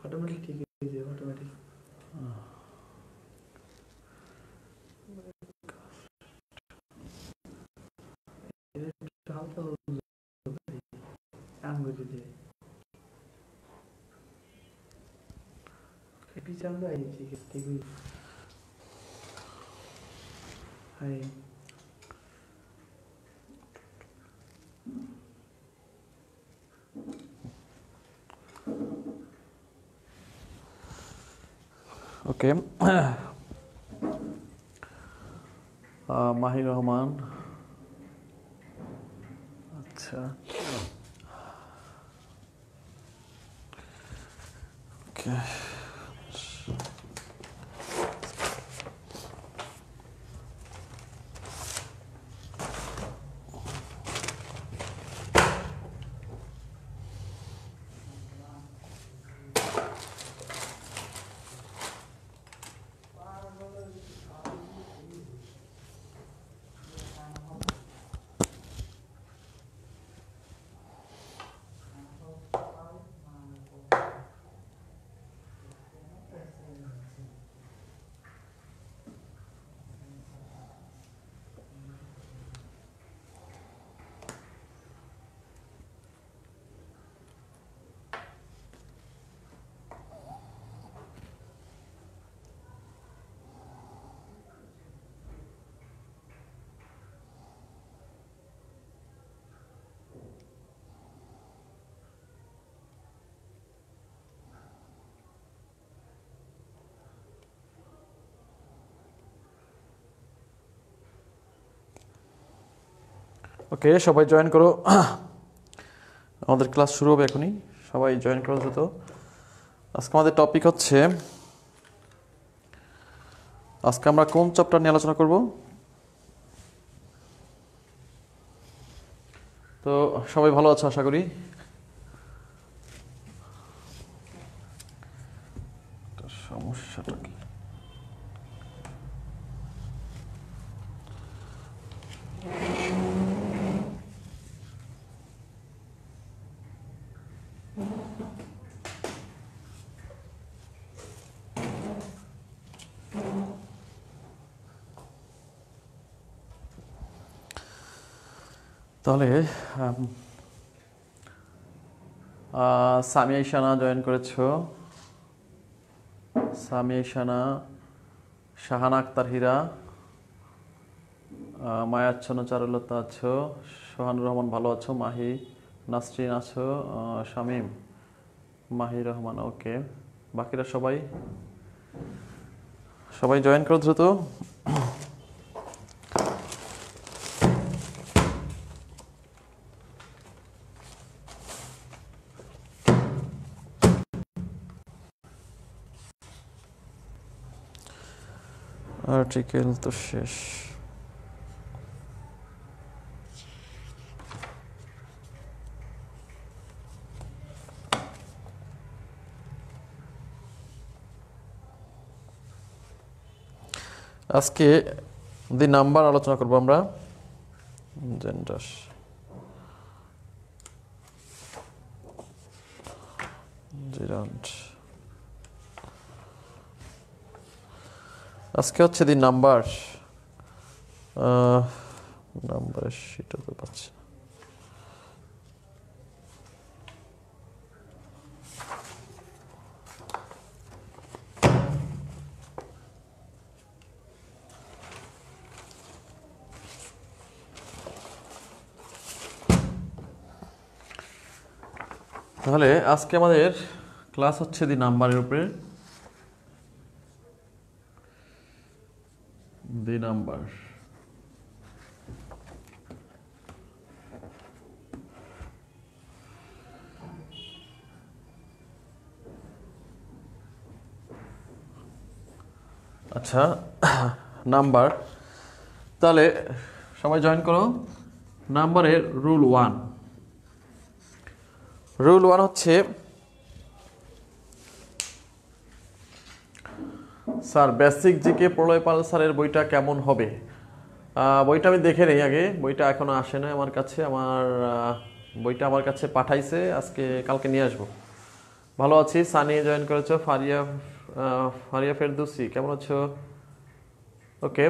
Automatic ঠিক হয়ে যাবে, অটোমেটিক। হালকা আঙ্গুলি দিয়ে পিছাঙ্গা আইছি ঠিক হাই। ওকে, মাহির রহমান। আচ্ছা, ওকে। ওকে, সবাই জয়েন করো, আমাদের ক্লাস শুরু হবে এখনই। সবাই জয়েন করো দ্রুত। আজকে আমাদের টপিক হচ্ছে, আজকে আমরা কোন চ্যাপ্টার নিয়ে আলোচনা করব? তো সবাই ভালো আছো আশা করি। সমস্যাটা কি? তাহলে সামিয়া ইশানা জয়েন করেছো, সামিয়া ইশানা, শাহানা আক্তার হীরা, মায়াচ্ছন্ন চারুলতা আছো, সোহানুর রহমান ভালো আছো, মাহি, নাসরিন আছো, শামীম, মাহির রহমান। ওকে, বাকিরা সবাই সবাই জয়েন করো দ্রুত। আর্টিকেল তো শেষ। আজকে দি নাম্বার আলোচনা করবো আমরা, জেন্ডার। আজকে হচ্ছে দি নাম্বার, নাম্বারের শিটও তো পাচ্ছি। তাহলে আজকে আমাদের ক্লাস হচ্ছে দি নাম্বারের উপরে। দি নাম্বার, আচ্ছা নাম্বার। তাহলে সবাই জয়েন করো। নাম্বারের রুল 1। রুল 1 হচ্ছে, স্যার বেসিক জিকে প্রলয়পাল স্যারের বইটা কেমন হবে? বইটা আমি দেখে নেই আগে, বইটা এখনো আসে না আমার কাছে। বইটা আমার কাছে পাঠাইছে, আজকে কালকে নিয়ে আসবো। ভালো আছি। সানি জয়েন করেছো। ফারিয়া ফারিয়া ফেরদৌসি কেমন আছো? ওকে,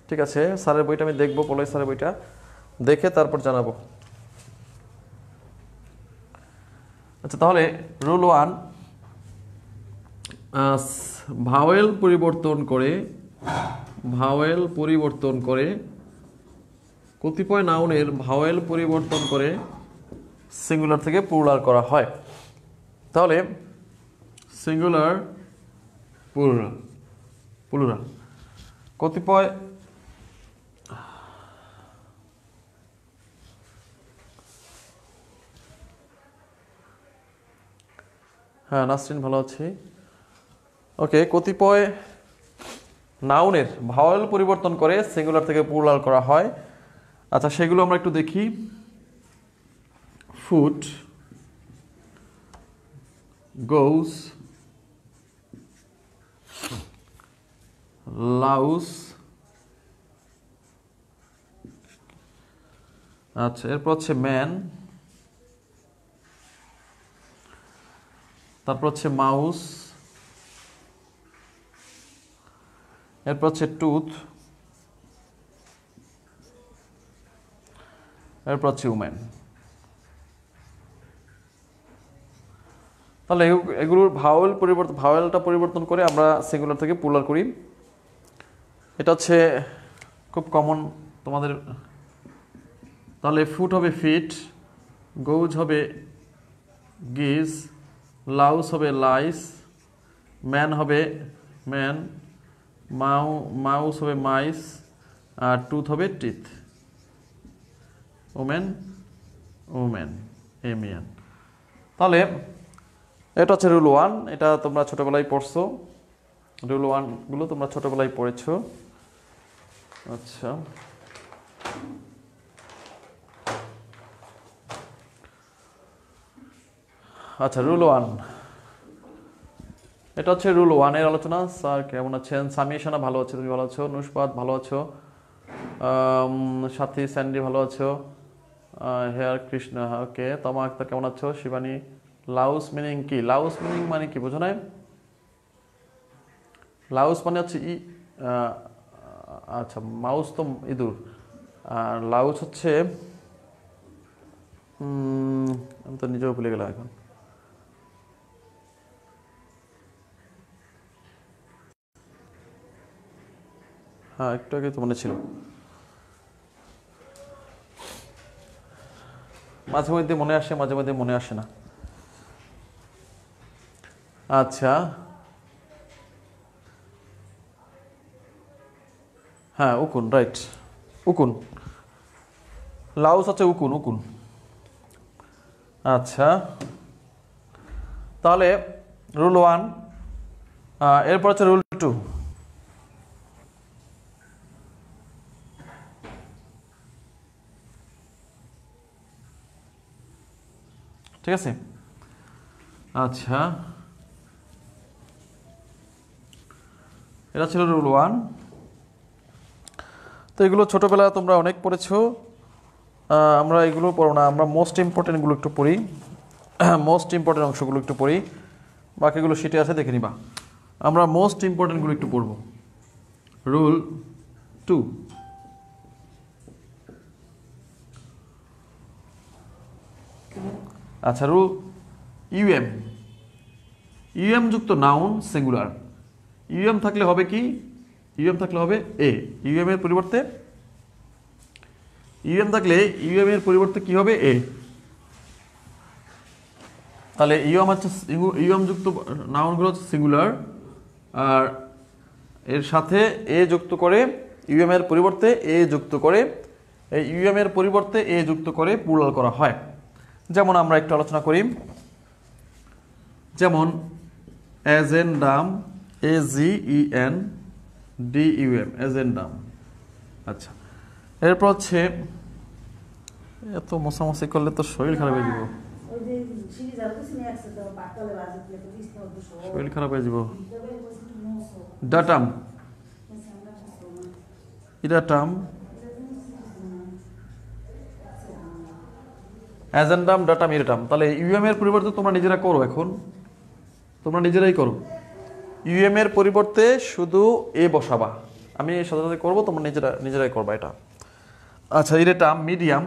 ঠিক আছে। স্যারের বইটা আমি দেখবো, পলয় স্যারের বইটা দেখে তারপর জানাবো। আচ্ছা, তাহলে রুল 1, ভাওয়েল পরিবর্তন করে কতিপয় নাউনের ভাওয়েল পরিবর্তন করে সিঙ্গুলার থেকে প্লুরাল করা হয়। তাহলে সিঙ্গুলার প্লুরাল কতিপয় হ্যাঁ নাসরিন ভালো আছি। ওকে, কতিপয় নাউনের ভাওয়েল পরিবর্তন করে সিঙ্গুলার থেকে প্লুরাল করা হয়। আচ্ছা, সেগুলো আমরা একটু দেখি। ফুট, গোস, লাউস, আচ্ছা এরপর হচ্ছে ম্যান, তারপর হচ্ছে মাউস, এরপর হচ্ছে টুথ, এরপর হচ্ছে উম্যান। তাহলে এগুলোর ভাওয়েলটা পরিবর্তন করে আমরা সিঙ্গুলার থেকে প্লুরাল করি। এটা হচ্ছে খুব কমন তোমাদের। তাহলে ফুট হবে ফিট, গৌজ হবে গিজ, লাউস হবে লাইস, ম্যান হবে ম্যান, মাউস হবে মাইস, আর টুথ হবে টিথ। ওমেন এমিয়ান। তাহলে এটা হচ্ছে রুল 1, এটা তোমরা ছোটবেলায় পড়ছো। রুল 1 গুলো তোমরা ছোটবেলায় পড়েছো। আচ্ছা, আচ্ছা রুল 1, এটা হচ্ছে রুল 1 এর আলোচনা। স্যার কেমন আছেন? সামি সানা ভালো আছে, তুমি ভালো আছো? নুসবাত ভালো আছো? সাথী স্যান্ডি ভালো আছো? হেয়ার কৃষ্ণা ওকে। তমা আক্তার কেমন আছো? শিবানী। লাউস মিনিং কি? লাউস মিনিং মানে কি বোঝো না? লাউস মানে হচ্ছে আচ্ছা মাউস তো ইঁদুর, আর লাউস হচ্ছে আমি তো নিজেও ভুলে গেলাম এখন। হ্যাঁ একটু আগে তো মনে ছিল। মাঝে মধ্যে মনে আসে, মাঝে মধ্যে মনে আসে না। আচ্ছা, হ্যাঁ উকুন, রাইট, উকুন। লাউস হচ্ছে উকুন। আচ্ছা, তাহলে রুল 1, এরপর হচ্ছে রুল 2। ঠিক আছে। আচ্ছা, এটা ছিল রুল 1। তো এগুলো ছোটবেলা তোমরা অনেক পড়েছো। আমরা এগুলো পড়ো না, আমরা মোস্ট ইম্পর্টেন্টগুলো একটু পড়ি। মোস্ট ইম্পর্টেন্ট অংশগুলো একটু পড়ি, বাকিগুলো শিটে আছে দেখে নিবা। আমরা মোস্ট ইম্পর্টেন্টগুলো একটু পড়ব। রুল 2, আচ্ছা রুল ইউএম যুক্ত নাউন সিঙ্গুলার। ইউএম থাকলে হবে কি? ইউএম থাকলে হবে এ। ইউএম এর পরিবর্তে কি হবে? এ। তাহলে ইউএম যুক্ত নাউনগুলো হচ্ছে সিঙ্গুলার, আর এর সাথে এ যুক্ত করে ইউএম এর পরিবর্তে এ যুক্ত করে, এই ইউএম এর পরিবর্তে এ যুক্ত করে প্লুরাল করা হয়। যেমন আমরা একটু আলোচনা করি। যেমন এজেন্ডাম, AGENDUM, এজেন্ডাম। আচ্ছা, এরপর হচ্ছে এত মশামশি করলে তো শরীর খারাপ হয়ে যাব। শরীর খারাপ হয়ে যাব। ডাটাম, ইডাটাম, অ্যাজেন্ডাম ডাটাম ইরেটাম। তাহলে ইউএম এর পরিবর্তে তোমরা নিজেরা করো, এখন তোমরা নিজেরাই করো। ইউএম এর পরিবর্তে শুধু এ বসাবা, আমি সাথে সাথে করবো, তোমরা নিজেরাই করবা এটা। আচ্ছা, ইরেটাম মিডিয়াম,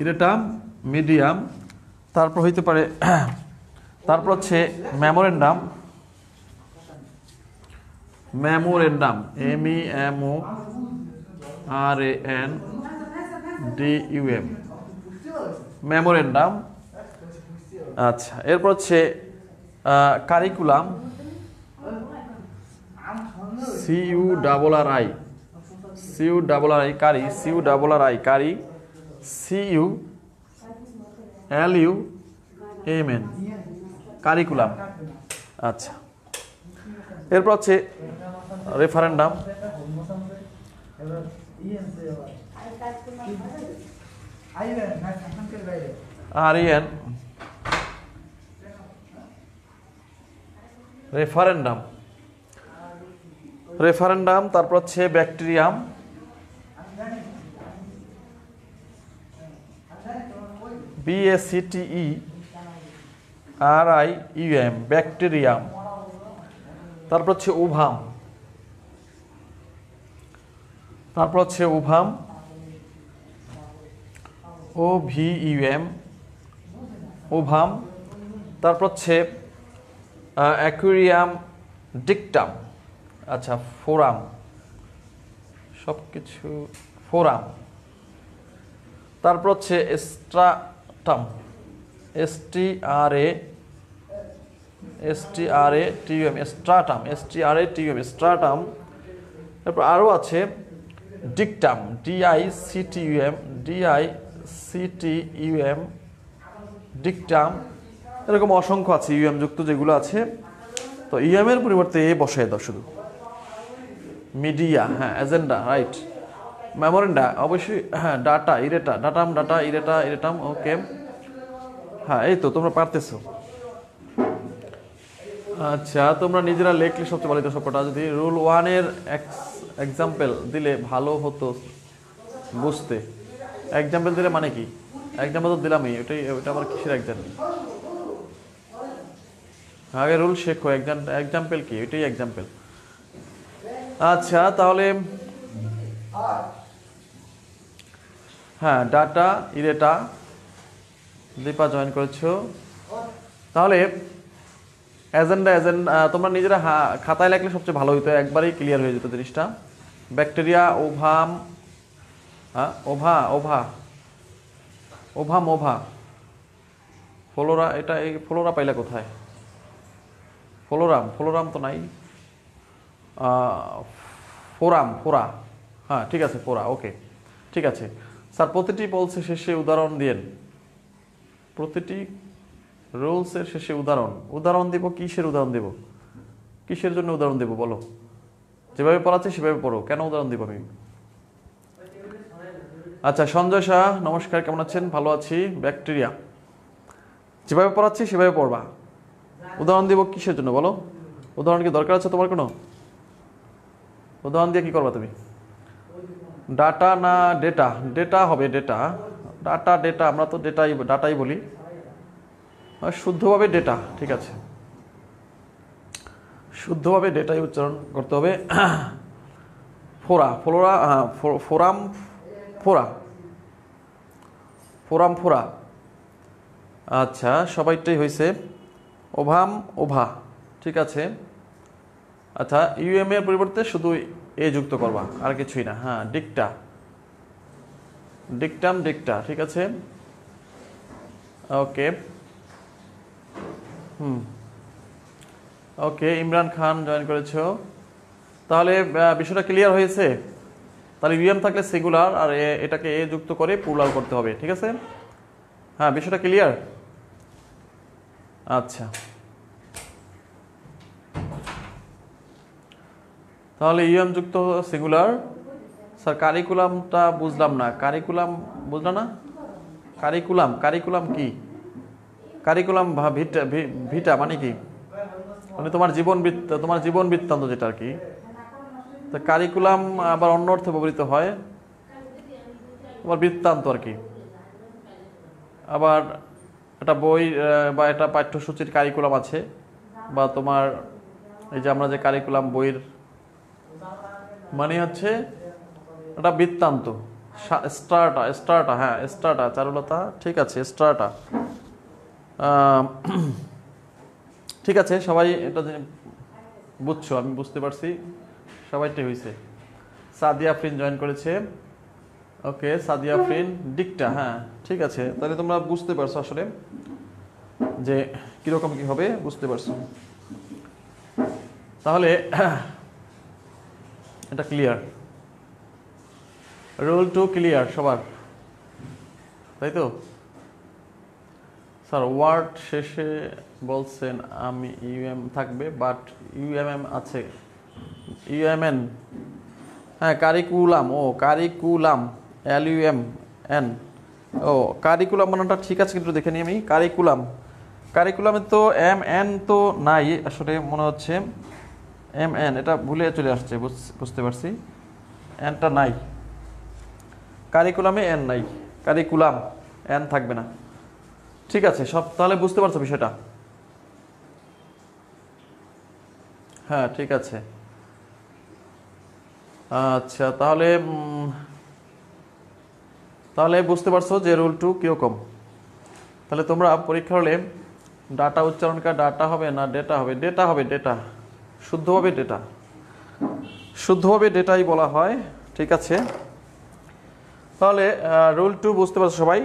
ইরেটাম মিডিয়াম, তারপর হইতে পারে, তারপর হচ্ছে মেমোরেন্ডাম, মেমোরেন্ডাম MEMORANDUM, মেমোরেন্ডাম। আচ্ছা, এরপর হচ্ছে কারিকুলাম, CURRI, কারি, CURRI কারি, CULUMN কারিকুলাম। আচ্ছা, এরপর হচ্ছে রেফারেন্ডাম, REN রেফারেন্ডাম, রেফারেন্ডাম। তারপর হচ্ছে ব্যাকটেরিয়াম, BACTERIUM ব্যাকটেরিয়াম। তারপর হচ্ছে ওভাম, তারপর হচ্ছে ওভাম, OVUM ওভাম। তারপর হচ্ছে অ্যাকুয়ারিয়াম ডিকটাম, আচ্ছা ফোরাম, সব কিছু ফোরাম। তারপর হচ্ছে স্ট্রাটাম, STRATUM স্ট্রাটাম, স্ট্রাটাম। তারপর আরও আছে ডিকটাম, DICTUM ডিকটাম। এরকম অসংখ্য আছে ইউএম যুক্ত যেগুলো আছে। তো ইউএম এর পরিবর্তে এ বসায় দাও শুধু। মিডিয়া, হ্যাঁ, এজেন্ডা, রাইট। মেমোরেন্ডা অবশ্যই, হ্যাঁ, ডাটা ইরেটা, ডাটাম ডাটা ইরেটা ইরেটাম, ওকে। হ্যাঁ, এই তো তোমরা পারতেছো। আচ্ছা, তোমরা নিজেরা লেখলে সবচেয়ে ভালো হতো সবকটা। যদি রুল 1 এর এক্সাম্পল দিলে ভালো হতো বুঝতে। এক্সাম্পল দিলে মানে কি? এক্সাম্পল তো দিলামই, ওটা আবার কিসের এক্সাম্পল? আগে রুল শেখো, এক্সাম্পল কি? ওইটাই এক্সাম্পল। আচ্ছা, তাহলে হ্যাঁ, ডাটা ইরেটা, দীপা জয়েন করেছো। তাহলে এজেন্ডা তোমরা নিজেরা খাতায় লেখলে সবচেয়ে ভালো হইতো, একবারেই ক্লিয়ার হয়ে যেত জিনিসটা। Bacteria, ovum, ওভা, Flora. এটা এই ফ্লোরা পাইলা কোথায়? ফ্লোরাম তো নাই। ফোরা, হ্যাঁ ঠিক আছে, ফোরা, ওকে ঠিক আছে স্যার। প্রতিটি পলসের শেষে উদাহরণ দিয়েন, প্রতিটি রুলসের শেষে উদাহরণ দেব। কিসের উদাহরণ দেব? কিসের জন্য উদাহরণ দেব বলো? যেভাবে পড়াচ্ছি সেভাবে পড়ো, কেন উদাহরণ দেব আমি? আচ্ছা, সঞ্জয় শাহ নমস্কার, কেমন আছেন? ভালো আছি। ব্যাকটেরিয়া, যেভাবে পড়াচ্ছি সেভাবে পড়বা। উদাহরণ দেব কিসের জন্য বলো? উদাহরণ কি দরকার আছে তোমার কোনো? উদাহরণ দিয়ে কি করবা তুমি? ডাটা না ডেটা? ডেটা হবে, ডেটা আমরা তো ডাটাই বলি, শুদ্ধভাবে ডেটা, ঠিক আছে, শুদ্ধভাবে ডেটাই উচ্চারণ করতে হবে। ফোরাম। আচ্ছা, সবাইটাই হয়েছে। ওভা, ঠিক আছে। আচ্ছা, ইউএম এর পরিবর্তে শুধু এ যুক্ত করবা, আর কিছুই না। হ্যাঁ, ডিকটাম, ঠিক আছে, ওকে। ওকে, ইমরান খান জয়েন করেছো। তাহলে বিষয়টা ক্লিয়ার হয়েছে। তাহলে ইউএম থাকলে সিঙ্গুলার, আর এটাকে এ যুক্ত করে প্লুরাল করতে হবে, ঠিক আছে। হ্যাঁ, বিষয়টা ক্লিয়ার। আচ্ছা, তাহলে ইউএম যুক্ত সিঙ্গুলার। স্যার কারিকুলামটা বুঝলাম না। বুঝলাম না। কারিকুলাম কি? কারিকুলাম ভিটা মানে কি? মানে তোমার জীবন বৃত্তান্ত যেটা আর কি। তো কারিকুলাম আবার অন্য অর্থে ব্যবহৃত হয়। তোমার বৃত্তান্ত আর কি। আবার একটা বই বা একটা পাঠ্যসূচির কারিকুলাম আছে, বা তোমার এই যে আমরা যে কারিকুলাম বইয়ের মানে হচ্ছে একটা বৃত্তান্ত। স্টার্টা, হ্যাঁ স্টার্টা, চারুলতা ঠিক আছে, স্টার্টা। ঠিক আছে, সবাই এটা বুঝছো, আমি বুঝতে পারছি, সবাইটাই হয়েছে। সাদিয়া আফরিন জয়েন করেছে, ওকে সাদিয়া আফরিন। ডিকটা, হ্যাঁ ঠিক আছে, তাহলে তোমরা বুঝতে পারছো আসলে যে কিরকম কি হবে, বুঝতে পারছো। তাহলে এটা ক্লিয়ার, রুল 2 ক্লিয়ার সবার, তাই তো? স্যার ওয়ার্ড শেষে বলছেন আমি ইউএম থাকবে, বাট ইউএমএম আছে, ইউএমএন, হ্যাঁ কারিকুলাম, ও কারিকুলাম, LUMN, ও কারিকুলাম মানেটা ঠিক আছে, কিন্তু দেখে নিই আমি। কারিকুলামে তো MN তো নাই আসলে, মনে হচ্ছে MN এটা ভুলে চলে আসছে, বুঝতে পারছি, এনটা নাই, কারিকুলামে এন নাই, কারিকুলাম এন থাকবে না। ঠিক আছে সব, তাহলে বুঝতে পারছো বিষয়টা? হ্যাঁ ঠিক আছে। আচ্ছা তাহলে তাহলে বুঝতে পারছো যে রুল 2 কিরকম। তাহলে তোমরা পরীক্ষা হলে ডাটা উচ্চারণকার ডাটা হবে না ডেটা হবে? ডেটা হবে, ডেটা, শুদ্ধভাবে ডেটা, শুদ্ধভাবে ডেটাই বলা হয়। ঠিক আছে, তাহলে রুল 2 বুঝতে পারছো সবাই?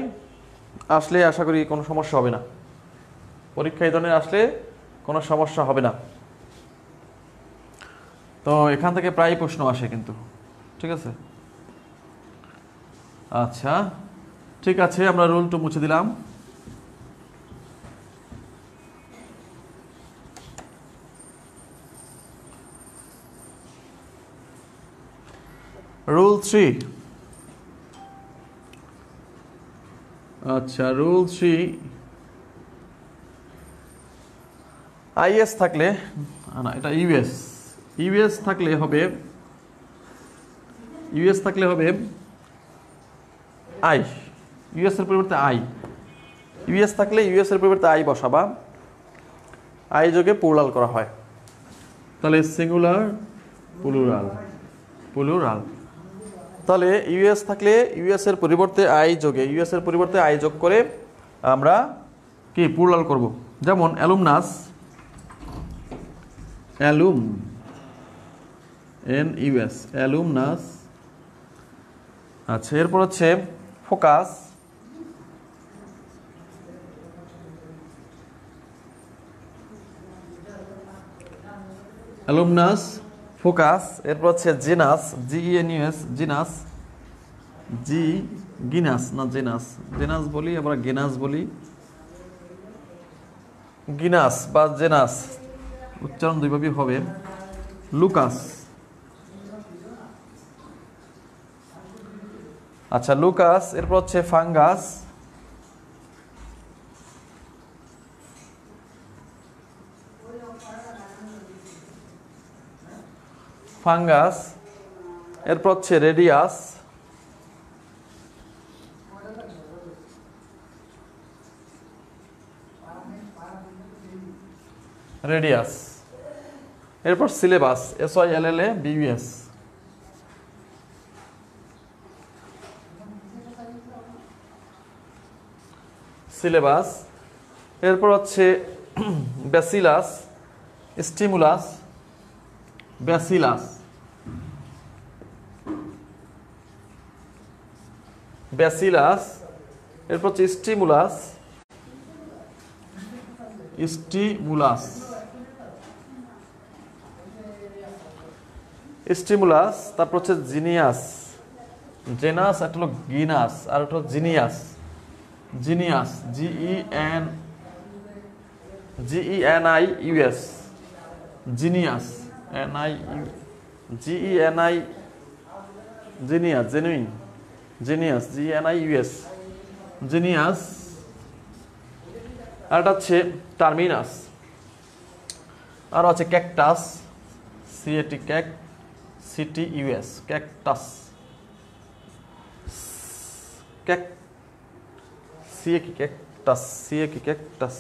আসলে আশা করি কোনো সমস্যা হবে না, পরীক্ষা এই ধরনের আসলে কোনো সমস্যা হবে না। তো এখান থেকে প্রায় প্রশ্ন আসে কিন্তু, ঠিক আছে। আচ্ছা ঠিক আছে, আমরা রুল 2 মুছে দিলাম। রুল 3, আচ্ছা রুল 3, IS থাকলে না, এটা ইউএস থাকলে হবে, ইউএস থাকলে হবে আই, ইউএস এর পরিবর্তে আই, ইউএস থাকলে ইউএস এর পরিবর্তে আই বসাবা, আই যোগে প্লুরাল করা হয়, তাহলে সিঙ্গুলার প্লুরাল। তাহলে ইউএস থাকলে ইউএস এর পরিবর্তে আই যোগে, ইউএস এর পরিবর্তে আই যোগ করে আমরা কি প্লুরাল করব, যেমন অ্যালুমনাস, NUS, অ্যালুমনাস। আচ্ছা এরপর হচ্ছে ফোকাস, অ্যালুমনাস ফোকাস। এরপর হচ্ছে জেনাস, GENUS, জিনাস, গিনাস না জেনাস, জেনাস বলি আবার গেনাস বলি, গিনাস বা জেনাস উচ্চারণ দুইভাবেই হবে। লুকাস, আচ্ছা লুকাস। এরপর হচ্ছে ফাঙ্গাস, ফাঙ্গাস। এরপর হচ্ছে রেডিয়াস, রেডিয়াস। এরপর সিলেবাস, SYLLABUS, সিলেবাস। এরপর হচ্ছে ব্যাসিলাস, স্টিমুলাস, ব্যাসিলাস, ব্যাসিলাস। এরপর হচ্ছে স্টিমুলাস, স্টিমুলাস, স্টিমুলাস। তারপর হচ্ছে জিনিয়াস, জেনাস, একটা হলো গিনাস আর একটা হলো genius, genius, GENIUS, genius, genius, genuine, genius, GENIUS, genius. আর এটা হচ্ছে টার্মিনাস, আর আছে ক্যাকটাস, CATUS, ক্যাকটাস। ক্যাক সিএ কি ক্যাকটাস, সিএ কি ক্যাকটাস,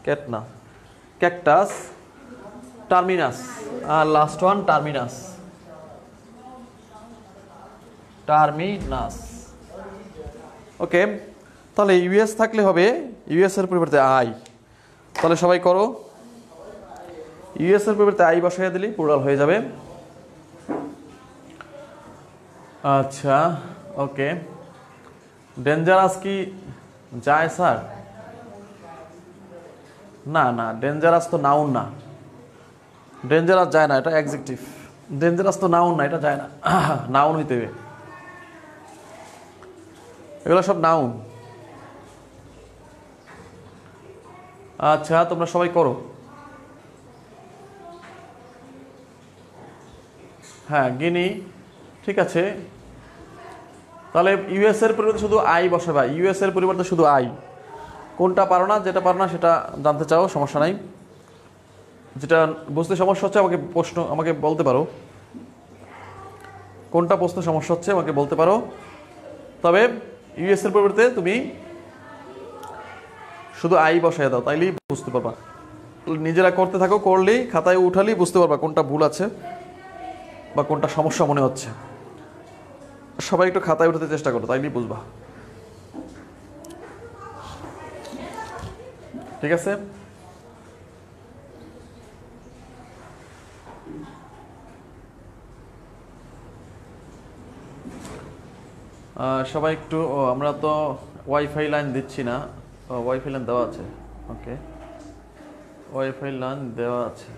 ক্যাট না, ক্যাকটাস, টার্মিনাস, আর last one terminus, terminus. Okay, তাহলে ইউএস থাকলে হবে ইউএস এর পরিবর্তে আই। তাহলে সবাই করো, ইউএস এর পরিবর্তে আই বসাইয়া দিলেই প্লুরাল হয়ে যাবে। আচ্ছা, ওকে। ডেঞ্জারাস কি যায় স্যার? না না, ডেঞ্জারাস তো নাউন না, ডেঞ্জারাস যায় না, এটা অ্যাডজেক্টিভ। ডেঞ্জারাস তো নাউন না, এটা যায় না, নাউন হইতে হবে, এগুলো সব নাউন। আচ্ছা, তোমরা সবাই করো। হ্যাঁ, গিনি, ঠিক আছে। তাহলে ইউএস এর পরিবর্তে শুধু আই বসাবা, ইউএস এর পরিবর্তে শুধু আই। কোনটা পারো না, যেটা পারো না সেটা জানতে চাও, সমস্যা নাই। যেটা বুঝতে সমস্যা হচ্ছে আমাকে বলতে পারো, কোনটা প্রশ্ন সমস্যা হচ্ছে আমাকে বলতে পারো। তবে ইউএস এর পরিবর্তে তুমি শুধু আই বসাই দাও, তাইলেই বুঝতে পারবা। নিজেরা করতে থাকো, করলেই খাতায় উঠালেই বুঝতে পারবা কোনটা ভুল আছে বা কোনটা সমস্যা মনে হচ্ছে। সবাই একটু খাতায় উঠাতে চেষ্টা করো, তাইলেই বুঝবা। ঠিক আছে? সবাই একটু, আমরা তো ওয়াইফাই লাইন দিচ্ছি না, ওয়াইফাই লাইন দেওয়া আছে। ওকে, ওয়াইফাই লাইন দেওয়া আছে।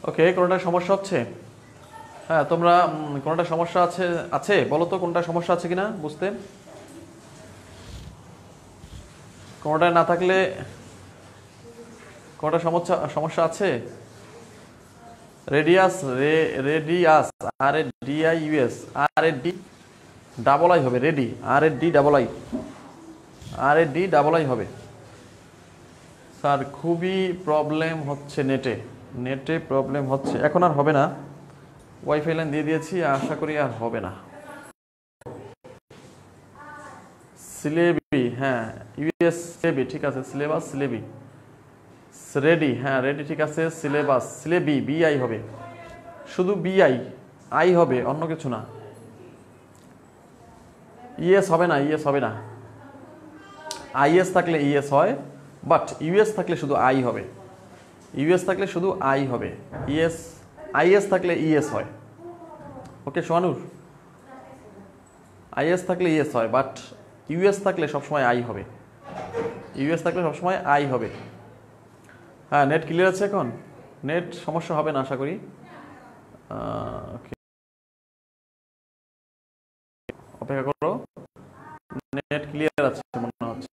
ওকে, কোনটা সমস্যা হচ্ছে? হ্যাঁ, তোমরা কোনটা সমস্যা আছে বলো তো, কোনটা সমস্যা আছে কিনা বুঝতে। কোনটা না থাকলে, কোনটা সমস্যা আছে? Radius, radius, R A D I U S, R A D double I হবে, radii, R A D double I, R A D double I হবে। স্যার খুবই প্রবলেম হচ্ছে নেটে প্রবলেম হচ্ছে, এখন আর হবে না, ওয়াইফাই লাইন দিয়ে দিয়েছি, আশা করি আর হবে না। সিলেবি, হ্যাঁ ইউএস সিলেবি, ঠিক আছে, সিলেবাস সিলেবি, রেডি, হ্যাঁ রেডি, ঠিক আছে। সিলেবাস সিলেবি, বিআই হবে, শুধু বিআই, আই হবে, অন্য কিছু না। ইএস হবে না, ইএস হবে না। আইএস থাকলে ইএস হয়, বাট ইউএস থাকলে শুধু আই হবে, ইউএস থাকলে শুধু আই হবে, ইএস, আইএস থাকলে ইএস হয়। ওকে সোহানুর, আইএস থাকলে ইএস হয়, বাট ইউএস থাকলে সবসময় আই হবে, ইউএস থাকলে সবসময় আই হবে। হ্যাঁ, নেট ক্লিয়ার আছে এখন, নেট সমস্যা হবে না আশা করি। অপেক্ষা করো, নেট ক্লিয়ার আছে মনে হচ্ছে।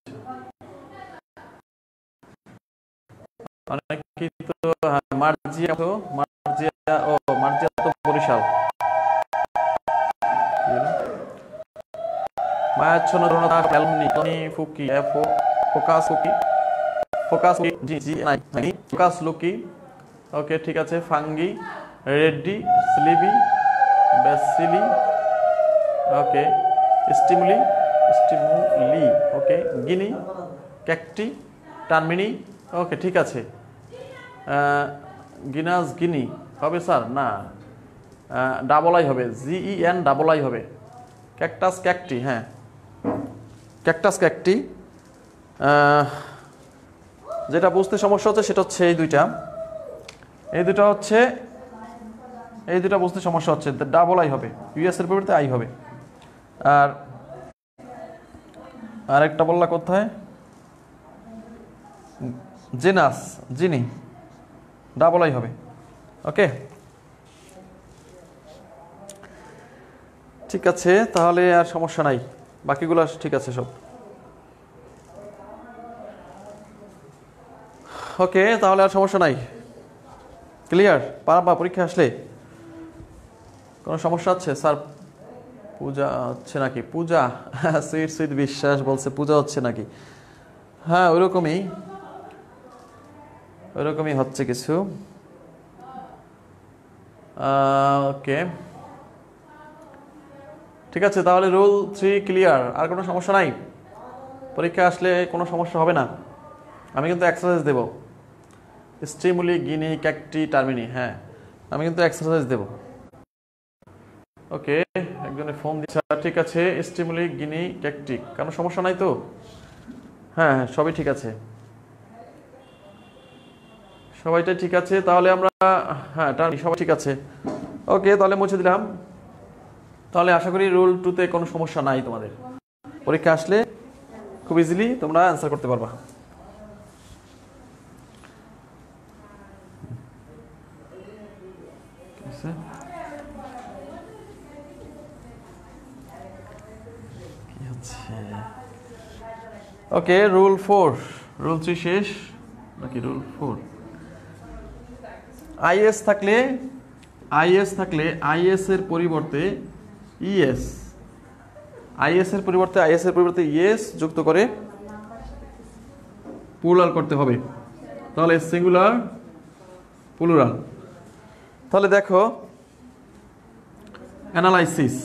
অনেকেই তো মার্জিয়া তো বরিশাল, মায়াচ্ছন্ন ধরনতা ক্যালমনি টনি ফুকি এফও ফোকাস ফুকি, ফোকাস জি জি নাই ফোকাস লুকি। ওকে, ঠিক আছে। ফাঙ্গি, রেডি, স্লিবি, বেসিলি, ওকে, স্টিমুলি, ওকে, গিনি, ক্যাকটি, টার্মিনি, ওকে, ঠিক আছে। গিনাস, গিনি হবে স্যার, না ডাবল আই হবে, জিইএন ডাবল আই হবে। ক্যাকটাস, ক্যাকটি, হ্যাঁ ক্যাকটাস, ক্যাকটি। যেটা বুঝতে সমস্যা হচ্ছে সেটা হচ্ছে এই দুইটা বুঝতে সমস্যা হচ্ছে, ডাবল আই হবে, ইউএস এর পরিবর্তে আই হবে। আর আরেকটা বললা কোথায়? জেনাস, জিনি, ডাবল আই হবে। ওকে, ঠিক আছে, তাহলে আর সমস্যা নাই, বাকিগুলো ঠিক আছে সব। ওকে, তাহলে আর সমস্যা নাই, ক্লিয়ার। পারাবা পরীক্ষা আসলে কোনো সমস্যা আছে? স্যার পূজা হচ্ছে নাকি? পূজা, সুইট সুইট বিশ্বাস বলছে পূজা হচ্ছে নাকি? হ্যাঁ ওইরকমই, ওইরকমই হচ্ছে কিছু। ওকে, ঠিক আছে, তাহলে রুল 3 ক্লিয়ার। আর কোনো সমস্যা নাই? পরীক্ষা আসলে কোনো সমস্যা হবে না। আমি কিন্তু এক্সারসাইজ দেব, স্টিমুলি গিনি ক্যাকটি টার্মিনি। হ্যাঁ, আমি কিন্তু এক্সারসাইজ দেব। ওকে, একজনের ফোন দিচ্ছে। ঠিক আছে, স্টিমুলি গিনি ক্যাকটি, কোনো সমস্যা নাই তো? হ্যাঁ হ্যাঁ, সবই ঠিক আছে, সবাইটাই ঠিক আছে। তাহলে আমরা, হ্যাঁ সবাই ঠিক আছে। ওকে, তাহলে মুছে দিলাম। তাহলে আশা করি রুল 2-তে কোনো সমস্যা নাই তোমাদের। পরীক্ষা আসলে খুব ইজিলি তোমরা অ্যান্সার করতে পারবা। ওকে, রুল 4, রুল 3 শেষ নাকি রুল 4? আইএস থাকলে আইএস এর পরিবর্তে ইএস, আইএস এর পরিবর্তে ইএস যুক্ত করে প্লুরাল করতে হবে। তাহলে সিঙ্গুলার প্লুরাল। তাহলে দেখো, অ্যানালাইসিস,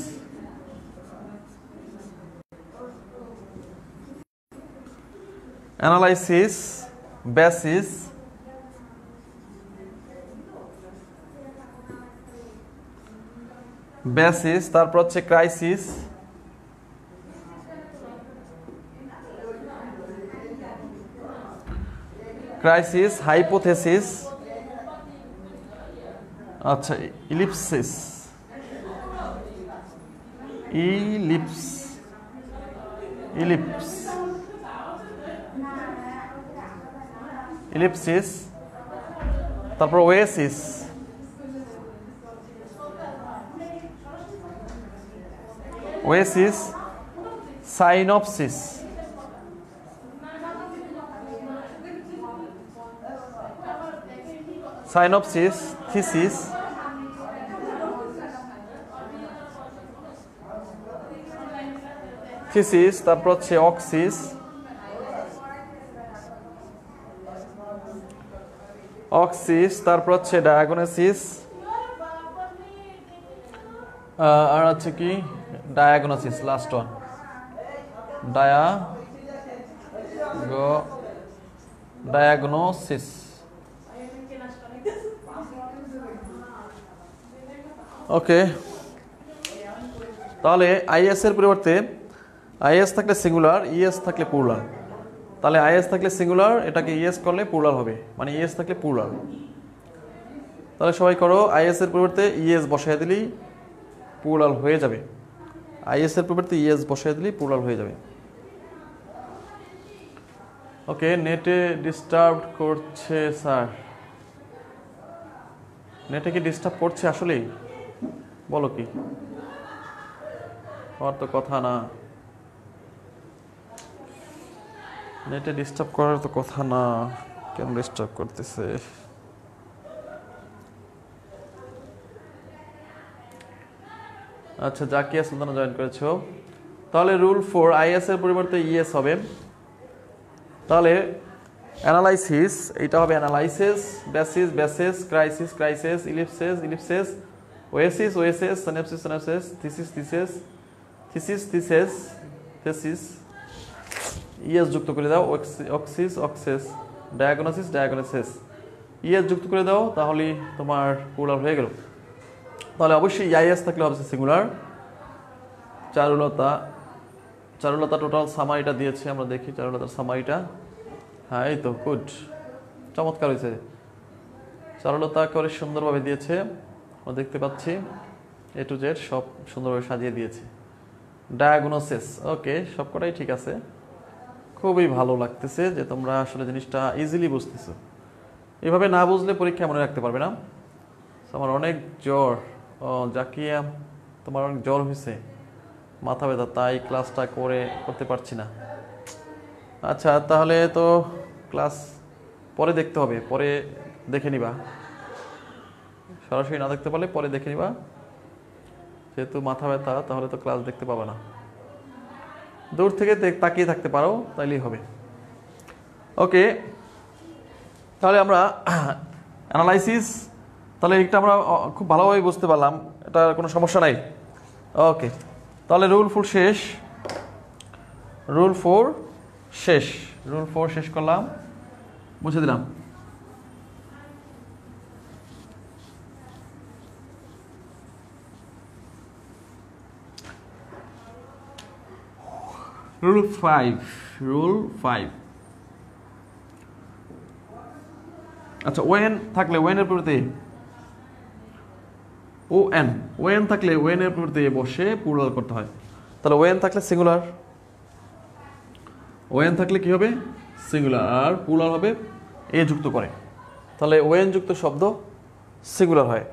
বেসিস, তারপর হচ্ছে ক্রাইসিস, হাইপোথেসিস, আচ্ছা ইলিপসিস, তারপর ওয়েসিস, সাইনপসিস, থিসিস, তারপর হচ্ছে অক্সিস, তারপর হচ্ছে ডায়াগনোসিস, আর হচ্ছে কি ডায়াগনোসিস, লাস্ট ওয়ান ডায়াগনোসিস। ওকে, তাহলে আইএস এর পরিবর্তে আইএস থাকলে সিঙ্গুলার, ইএস থাকলে প্লুরাল। তাহলে আইএস থাকলে সিঙ্গুলার, এটাকে ইএস করলে প্লুরাল হবে, মানে ইএস থাকলে প্লুরাল। তাহলে সবাই করো, আইএস এর পরিবর্তে ইএস বসায় দিলেই প্লুরাল হয়ে যাবে। আইএস এর পরিবর্তে ইএস বসায় দিলেই প্লুরাল হয়ে যাবে। ওকে, নেটে ডিস্টার্ব করছে স্যার। নেটে কি ডিস্টার্ব করছে আসলেই? বলো কি, হওয়ার তো কথা না, নেটে ডিস্টার্ব করার তো কথা না, কেন ডিস্টার্ব করতেছে? আচ্ছা, জাকিয়া সুলতানা জয়েন করেছো। তাহলে রুল 4, আইএস এর পরিবর্তে ইএস হবে। তাহলে অ্যানালাইসিস, এটা হবে analysis, basis, crisis, ellipsis, oasis, synopsis, thesis, E S যুক্ত করে দাও, অক্সিস, ডায়াগনোসিস, ইএস যুক্ত করে দাও, তাহলেই তোমার প্লুরাল হয়ে গেল। তাহলে অবশ্যই আইএস থাকলে হবে সিঙ্গুলার। চারুলতা টোটাল সামারিটা দিয়েছে, আমরা দেখি চারুলতার সামারিটা। হ্যাঁ, এই তো গুড, চমৎকার হয়েছে। চারুলতা করে সুন্দরভাবে দিয়েছে, আমরা দেখতে পাচ্ছি এ টু জেড সব সুন্দরভাবে সাজিয়ে দিয়েছে। ডায়াগনোসিস, ওকে, সবকটাই ঠিক আছে। খুবই ভালো লাগতেছে যে তোমরা আসলে জিনিসটা ইজিলি বুঝতেছো। এভাবে না বুঝলে পরীক্ষা মনে রাখতে পারবে না। আমার অনেক জ্বর। জাকিয়া, তোমার অনেক জ্বর হয়েছে, মাথা ব্যথা, তাই ক্লাসটা করতে পারছি না। আচ্ছা, তাহলে তো ক্লাস পরে দেখতে হবে, পরে দেখে নিবা। সরাসরি না দেখতে পারলে পরে দেখে নিবা, যেহেতু মাথা ব্যথা, তাহলে তো ক্লাস দেখতে পাবা না। দূর থেকে তাকিয়ে থাকতে পারো, তাইলেই হবে। ওকে, তাহলে আমরা অ্যানালাইসিস, তাহলে এটা আমরা খুব ভালোভাবে বুঝতে পারলাম, এটা কোনো সমস্যা নাই। ওকে, তাহলে রুল 4 শেষ, রুল 4 শেষ, রুল 4 শেষ করলাম, মুছে দিলাম। Rule 5, rule 5। আচ্ছা, ওয়েন থাকলে ওয়েনের পরিবর্তে ওএন, ওয়েন থাকলে ওয়েনের পরিবর্তে বসে প্লুরাল করতে হয়। তাহলে ওয়েন থাকলে সিঙ্গুলার, ওয়েন থাকলে কি হবে? সিঙ্গুলার, আর প্লুরাল হবে এ যুক্ত করে। তাহলে ওয়েন যুক্ত শব্দ সিঙ্গুলার হয়।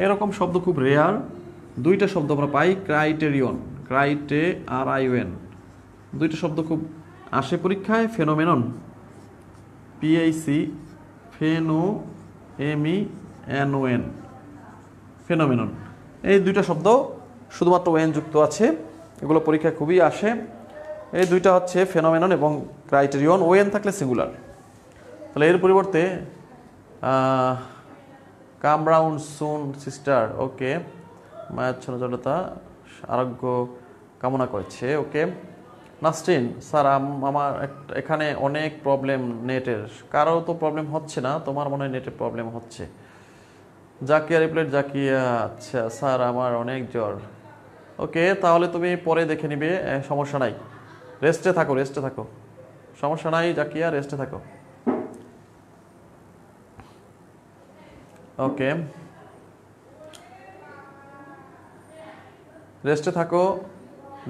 এরকম শব্দ খুব রেয়ার, দুইটা শব্দ আমরা পাই, ক্রাইটেরিয়ন, RION, দুইটা শব্দ খুব আসে পরীক্ষায়, ফেনোমেনন, PIC, FENOMENON, ফেনোমেনন। এই দুইটা শব্দ শুধুমাত্র ওয়েন যুক্ত আছে, এগুলো পরীক্ষায় খুবই আসে। এই দুইটা হচ্ছে ফেনোমেনন এবং ক্রাইটেরিয়ন, ওয়েন থাকলে সিঙ্গুলার। তাহলে এর পরিবর্তে কাম রাউন্ড সুন সিস্টার, ওকে, মায়াচ্ছন্ন জড়তা আরোগ্য কামনা করেছে, ওকে। নাসরিন, স্যার আমার এখানে অনেক প্রবলেম নেটের, কারো তো প্রবলেম হচ্ছে না, তোমার মনে হয় নেটের প্রবলেম হচ্ছে। জাকিয়া রিপ্লেট, জাকিয়া, আচ্ছা স্যার আমার অনেক জ্বর, ওকে, তাহলে তুমি পরে দেখে নিবে, সমস্যা নাই, রেস্টে থাকো, রেস্টে থাকো, সমস্যা নাই জাকিয়া, রেস্টে থাকো। ওকে, রেস্টে থাকো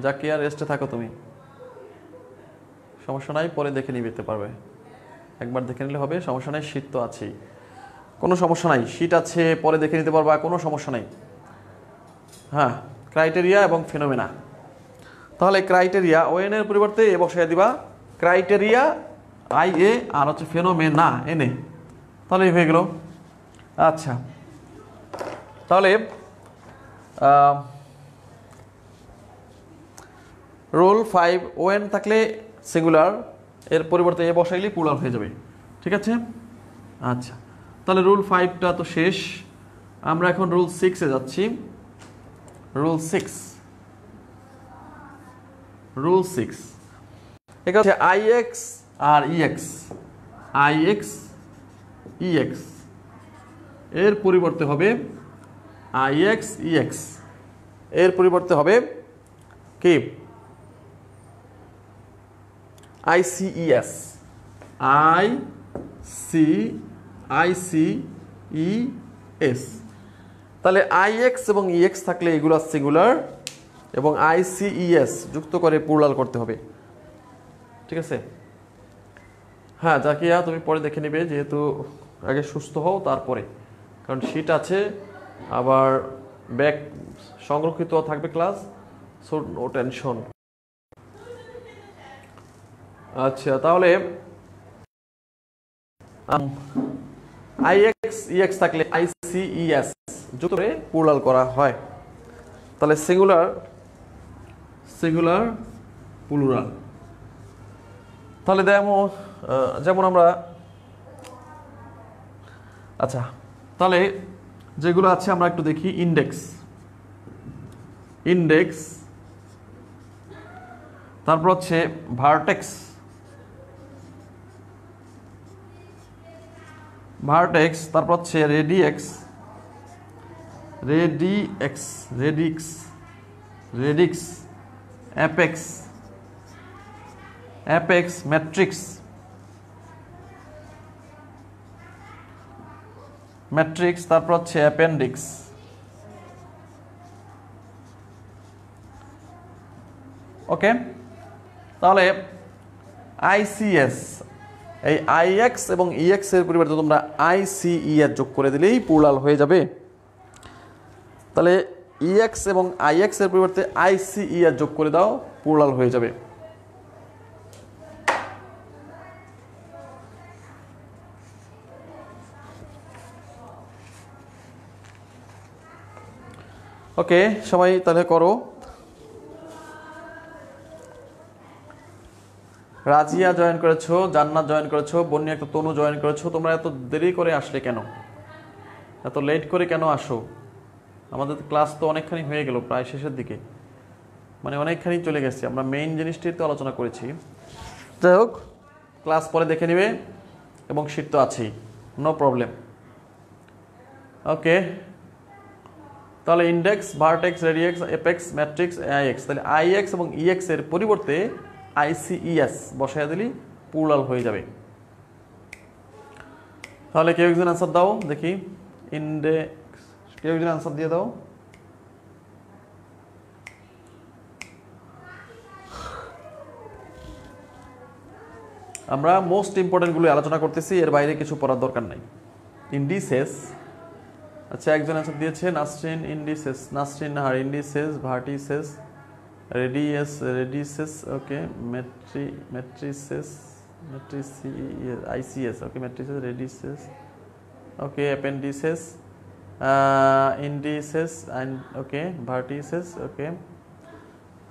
জাকিয়া, রেস্টে থাকো তুমি, সমস্যা নাই, পরে দেখে নিতে পারবে, একবার দেখে নিলে হবে, সমস্যা নাই, শীত তো আছেই, কোনো সমস্যা নাই, শীত আছে, পরে দেখে নিতে পারবা, কোনো সমস্যা নাই। হ্যাঁ, ক্রাইটেরিয়া এবং ফেনোমেনা। তাহলে ক্রাইটেরিয়া ওয়েনের পরিবর্তে এ বসাই দিবা, ক্রাইটেরিয়া IA, আর হচ্ছে ফেনোমেনা NA, তাহলে হয়ে গেল। আচ্ছা, তাহলে রুল 5, ওয়েন থাকলে সিঙ্গুলার, এর পরিবর্তে এ বসাইলে প্লুরাল হয়ে যাবে, ঠিক আছে। আচ্ছা, তাহলে রুল 5টা তো শেষ, আমরা এখন রুল 6-এ যাচ্ছি। রুল 6, রুল 6 এটা হচ্ছে IX আর EX, IX EX, এর পরিবর্তে হবে IX EX, এর পরিবর্তে হবে কি ICES, ICES। তাহলে IX এবং EX থাকলে এগুলো সিঙ্গুলার, এবং ICES যুক্ত করে প্লুরাল করতে হবে, ঠিক আছে। হ্যাঁ জাকিয়া, তুমি পরে দেখে নিবে, যেহেতু আগে সুস্থ হও তারপরে, কারণ শীত আছে, আবার ব্যাক সংরক্ষিত থাকবে ক্লাস, সো নো টেনশন। আচ্ছা, তাহলে IX EX থাকলে ICES যুক্ত করে প্লুরাল করা হয়। তাহলে সিঙ্গুলার, সিঙ্গুলার প্লুরাল। তাহলে যেমন আমরা, আচ্ছা তাহলে যেগুলো আছে আমরা একটু দেখি। ইন্ডেক্স, ইন্ডেক্স, তারপর হচ্ছে ভার্টেক্স, ভার্টেক্স, তারপর হচ্ছে radix, radix, radix, radix, apex, apex, matrix, matrix, তারপর হচ্ছে অ্যাপেন্ডিক্স। ওকে, তাহলে ICS, এই IX এবং EX এর পরিবর্তে তোমরা ICES যোগ করে দিলেই প্লুরাল হয়ে যাবে। তাহলে EX এবং IX এর পরিবর্তে ICES যোগ করে দাও, প্লুরাল হয়ে যাবে। ওকে, সবাই তাহলে করো। রাজিয়া জয়েন করেছো, জান্নাত জয়েন করেছো, বন্যা একটা তনু জয়েন করেছো। তোমরা এত দেরি করে আসলে কেন, এত লেট করে কেন আসো? আমাদের ক্লাস তো অনেকখানি হয়ে গেল, প্রায় শেষের দিকে, মানে অনেকখানি চলে গেছে। আমরা মেইন জিনিসটি তো আলোচনা করেছি। যাই হোক, ক্লাস পরে দেখে নেবে এবং শীত তো আছেই, নো প্রবলেম। ওকে, তাহলে index, vertex, radix, apex, matrix, I X. তাহলে আইএক্স এবং ইএক্স এর পরিবর্তে আইসিইএস বসায় দিলি প্লুরাল হয়ে যাবে। তাহলে কেউ একজন আনসার দাও দেখি। ইন্ডেক্স, কেউ একজন আনসার দিয়ে দাও। আমরা মোস্ট ইম্পর্টেন্টগুলো আলোচনা করতেছি, এর বাইরে কিছু পড়ার দরকার নাই। ইন্ডিসেস, আচ্ছা একজন আনসার দিয়েছে Nasrin. Indices, Nasrin Nahar. Indices, vertices, radices, okay, matrices, I C S, okay, matrices, radices, okay, appendices, indices, okay, vertices, okay.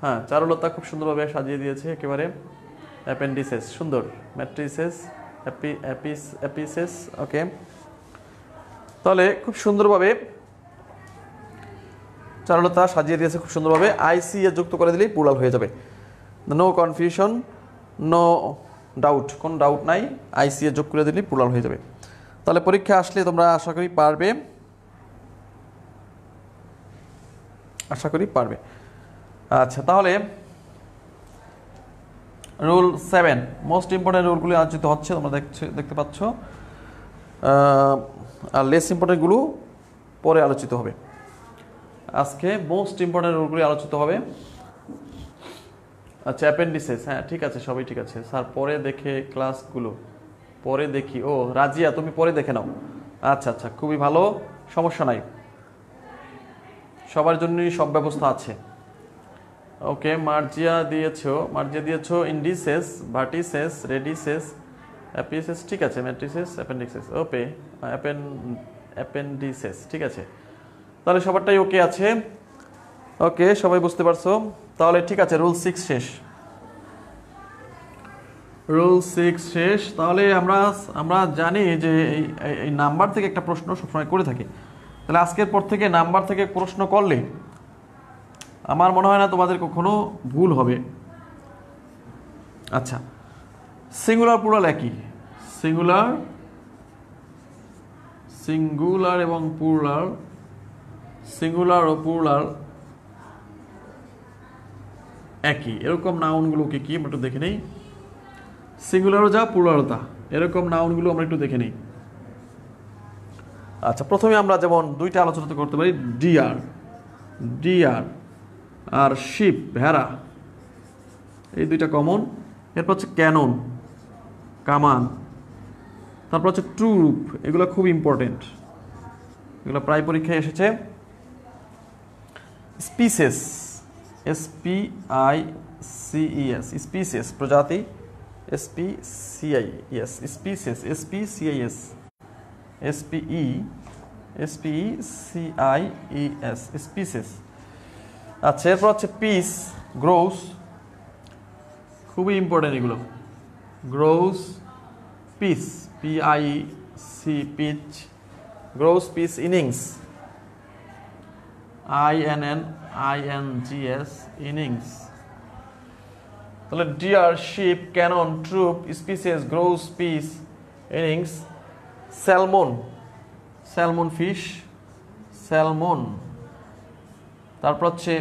হ্যাঁ, চারুলতা খুব সুন্দরভাবে সাজিয়ে দিয়েছে একেবারে। অ্যাপেন্ডিসেস সুন্দর, ম্যাট্রিসেস, অ্যাপিসেস, ওকে। তাহলে খুব সুন্দরভাবে চারুলতা সাজিয়ে দিয়েছে, খুব সুন্দরভাবে। আইসিএস যুক্ত করে দিলেই প্লুরাল হয়ে যাবে। নো কনফিউশন, নো ডাউট, কোন ডাউট নাই। আইসিএস যোগ করে দিলেই প্লুরাল হয়ে যাবে। তাহলে পরীক্ষা আসলে তোমরা আশা করি পারবে, আশা করি পারবে। আচ্ছা, তাহলে রুল 7, মোস্ট ইম্পর্টেন্ট রুলগুলি আলোচিত হচ্ছে, তোমরা দেখতে পাচ্ছ। আর লেস ইম্পর্টেন্টগুলো পরে আলোচিত হবে। আজকে মোস্ট ইম্পর্টেন্ট রুলগুলি আলোচিত হবে। আচ্ছা, অ্যাপেন্ডিসেস, হ্যাঁ ঠিক আছে, সবই ঠিক আছে স্যার। পরে দেখে ক্লাসগুলো পরে দেখি। ও রাজিয়া, তুমি পরে দেখে নাও। আচ্ছা আচ্ছা, খুবই ভালো, সমস্যা নাই, সবার জন্যই সব ব্যবস্থা আছে। ওকে, মার্জিয়া দিয়েছো ইন্ডিসেস, ভার্টিসেস, রেডিসেস, অ্যাপিসেস, ঠিক আছে, ম্যাট্রিসেস, অ্যাপেন্ডিক্সেস, ওকে, অ্যাপেন্ডিসেস, ঠিক আছে। তাহলে সবারটাই ওকে আছে। ওকে, সবাই বুঝতে পারছো? তাহলে ঠিক আছে, রুল 6 শেষ, রুল 6 শেষ। তাহলে আমরা জানি যে এই নাম্বার থেকে একটা প্রশ্ন সবসময় করে থাকি। তাহলে আজকের পর থেকে নাম্বার থেকে প্রশ্ন করলে আমার মনে হয় না তোমাদের কখনো ভুল হবে। আচ্ছা, সিঙ্গুলার প্লুরাল একই, সিঙ্গুলার এবং প্লুরাল, সিঙ্গুলার ও প্লুরাল একই। এরকম নাউনগুলো কি আমরা একটু দেখে নেই। সিঙ্গুলারও যা, প্লুরালও তা, এরকম নাউনগুলো আমরা একটু দেখে নেই। আচ্ছা, প্রথমে আমরা যেমন দুইটা আলোচনা করতে পারি, ডিয়ার আর শিপ, ভেড়া, এই দুইটা কমন। এরপর হচ্ছে ক্যানন, কামান। তারপর হচ্ছে ট্রুপ, এগুলো খুব ইম্পর্টেন্ট, এগুলো প্রায় পরীক্ষায় এসেছে। স্পিসেস, SPICES, স্পিসেস প্রজাতি, SPCIES, species, SPCIS, SPECIES, species. আচ্ছা, এরপর হচ্ছে পিস, গ্রোস, খুবই ইম্পর্টেন্ট এগুলো। Gross, piece, PIC, pitch, gross piece. Innings, INNINGS, innings. তাহলে deer, sheep, cannon, troop, species, gross, piece, innings. Salmon fish, salmon. তারপর হচ্ছে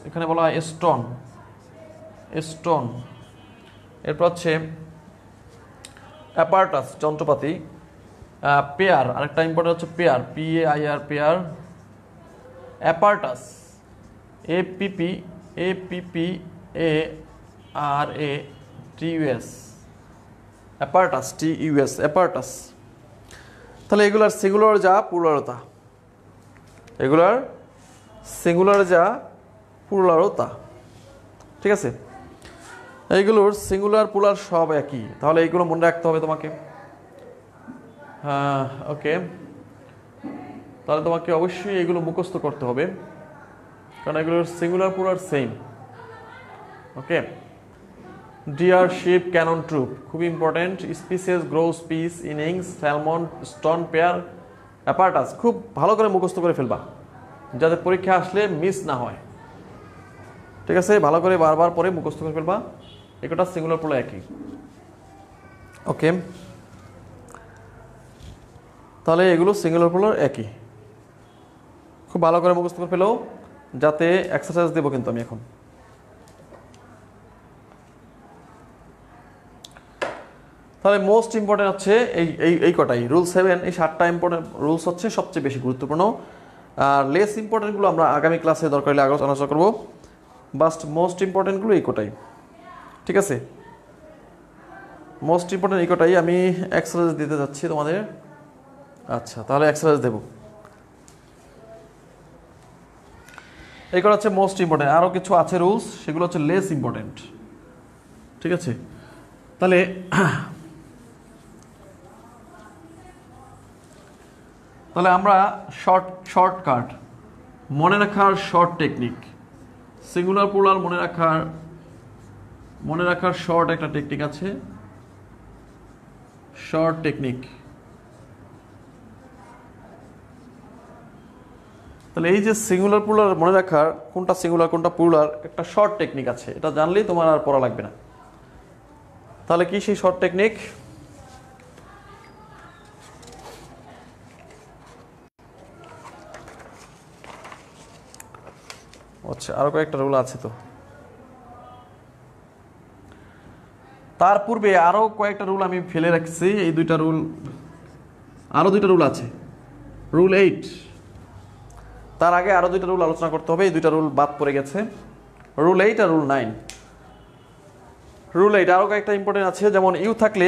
এখানে বলা হয় স্টোন। এরপর হচ্ছে অ্যাপারটাস, যন্ত্রপাতি। পেয়ার, আরেকটা ইম্পর্টেন্ট হচ্ছে pair, PAIR, pair. Apparatus, APPARATUS, apparatus, TUS, apparatus. তাহলে এগুলার সিঙ্গুলার যা, প্লুরাল তা, এগুলার সিঙ্গুলার যা, প্লুরাল তা, ঠিক আছে। এইগুলোর সিঙ্গুলার প্লুরাল সব একই, তাহলে এইগুলো মনে রাখতে হবে তোমাকে। হ্যাঁ, ওকে, তাহলে তোমাকে অবশ্যই এগুলো মুখস্থ করতে হবে, কারণ এগুলোর singular plural same. Okay, deer, sheep, cannon, troop, খুবই important. Species, gross, piece, innings, salmon, stone, pair, apparatus, খুব ভালো করে মুখস্থ করে ফেলবা যাতে পরীক্ষা আসলে মিস না হয়। ঠিক আছে, ভালো করে বারবার পরে মুখস্থ করে ফেলবা। একটা সিঙ্গুলার প্লুরাল একই। ওকে, তাহলে এগুলো সিঙ্গুলার প্লুরাল একই, খুব ভালো করে মুখস্থ করে ফেলো যাতে এক্সারসাইজ দেবো কিন্তু আমি এখন। তাহলে মোস্ট ইম্পর্টেন্ট হচ্ছে এই কটাই রুল 7, এই 7টা ইম্পর্টেন্ট রুলস হচ্ছে সবচেয়ে বেশি গুরুত্বপূর্ণ। আর লেস ইম্পর্টেন্টগুলো আমরা আগামী ক্লাসে দরকার হলে আলোচনা করবো। বাস্ট মোস্ট ইম্পর্টেন্টগুলো এই কটাই। ঠিক আছে, মোস্ট ইম্পর্টেন্ট এই কটাই। আমি এক্সারসাইজ দিতে যাচ্ছি তোমাদের। আচ্ছা, তাহলে এক্সারসাইজ দেবো। এই কটা হচ্ছে মোস্ট ইম্পর্টেন্ট, আরও কিছু আছে রুলস, সেগুলো হচ্ছে লেস ইম্পর্টেন্ট। ঠিক আছে, তাহলে আমরা শর্টকাট মনে রাখার শর্ট টেকনিক, সিঙ্গুলার প্লুরাল মনে রাখার শর্ট একটা টেকনিক আছে, শর্ট টেকনিক। তাহলে এই যে সিঙ্গুলার প্লুরাল মনে রাখার কোনটা সিঙ্গুলার কোনটা প্লুরাল একটা শর্ট টেকনিক আছে, এটা জানলেই তোমার আর পড়া লাগবে না। তাহলে কি সেই শর্ট টেকনিক? আচ্ছা, আরো কয়েকটা রুল আছে তো, তার পূর্বে আরো কয়েকটা রুল আমি ফেলে রাখছি। এই দুইটা রুল, আরো দুইটা রুল আছে, রুল 8। তার আগে আরো দুইটা রুল আলোচনা করতে হবে, এই দুইটা রুল বাদ পড়ে গেছে, রুল 8 আর রুল 9। রুল 8 আরো কয়েকটা ইম্পর্টেন্ট আছে, যেমন ইউ থাকলে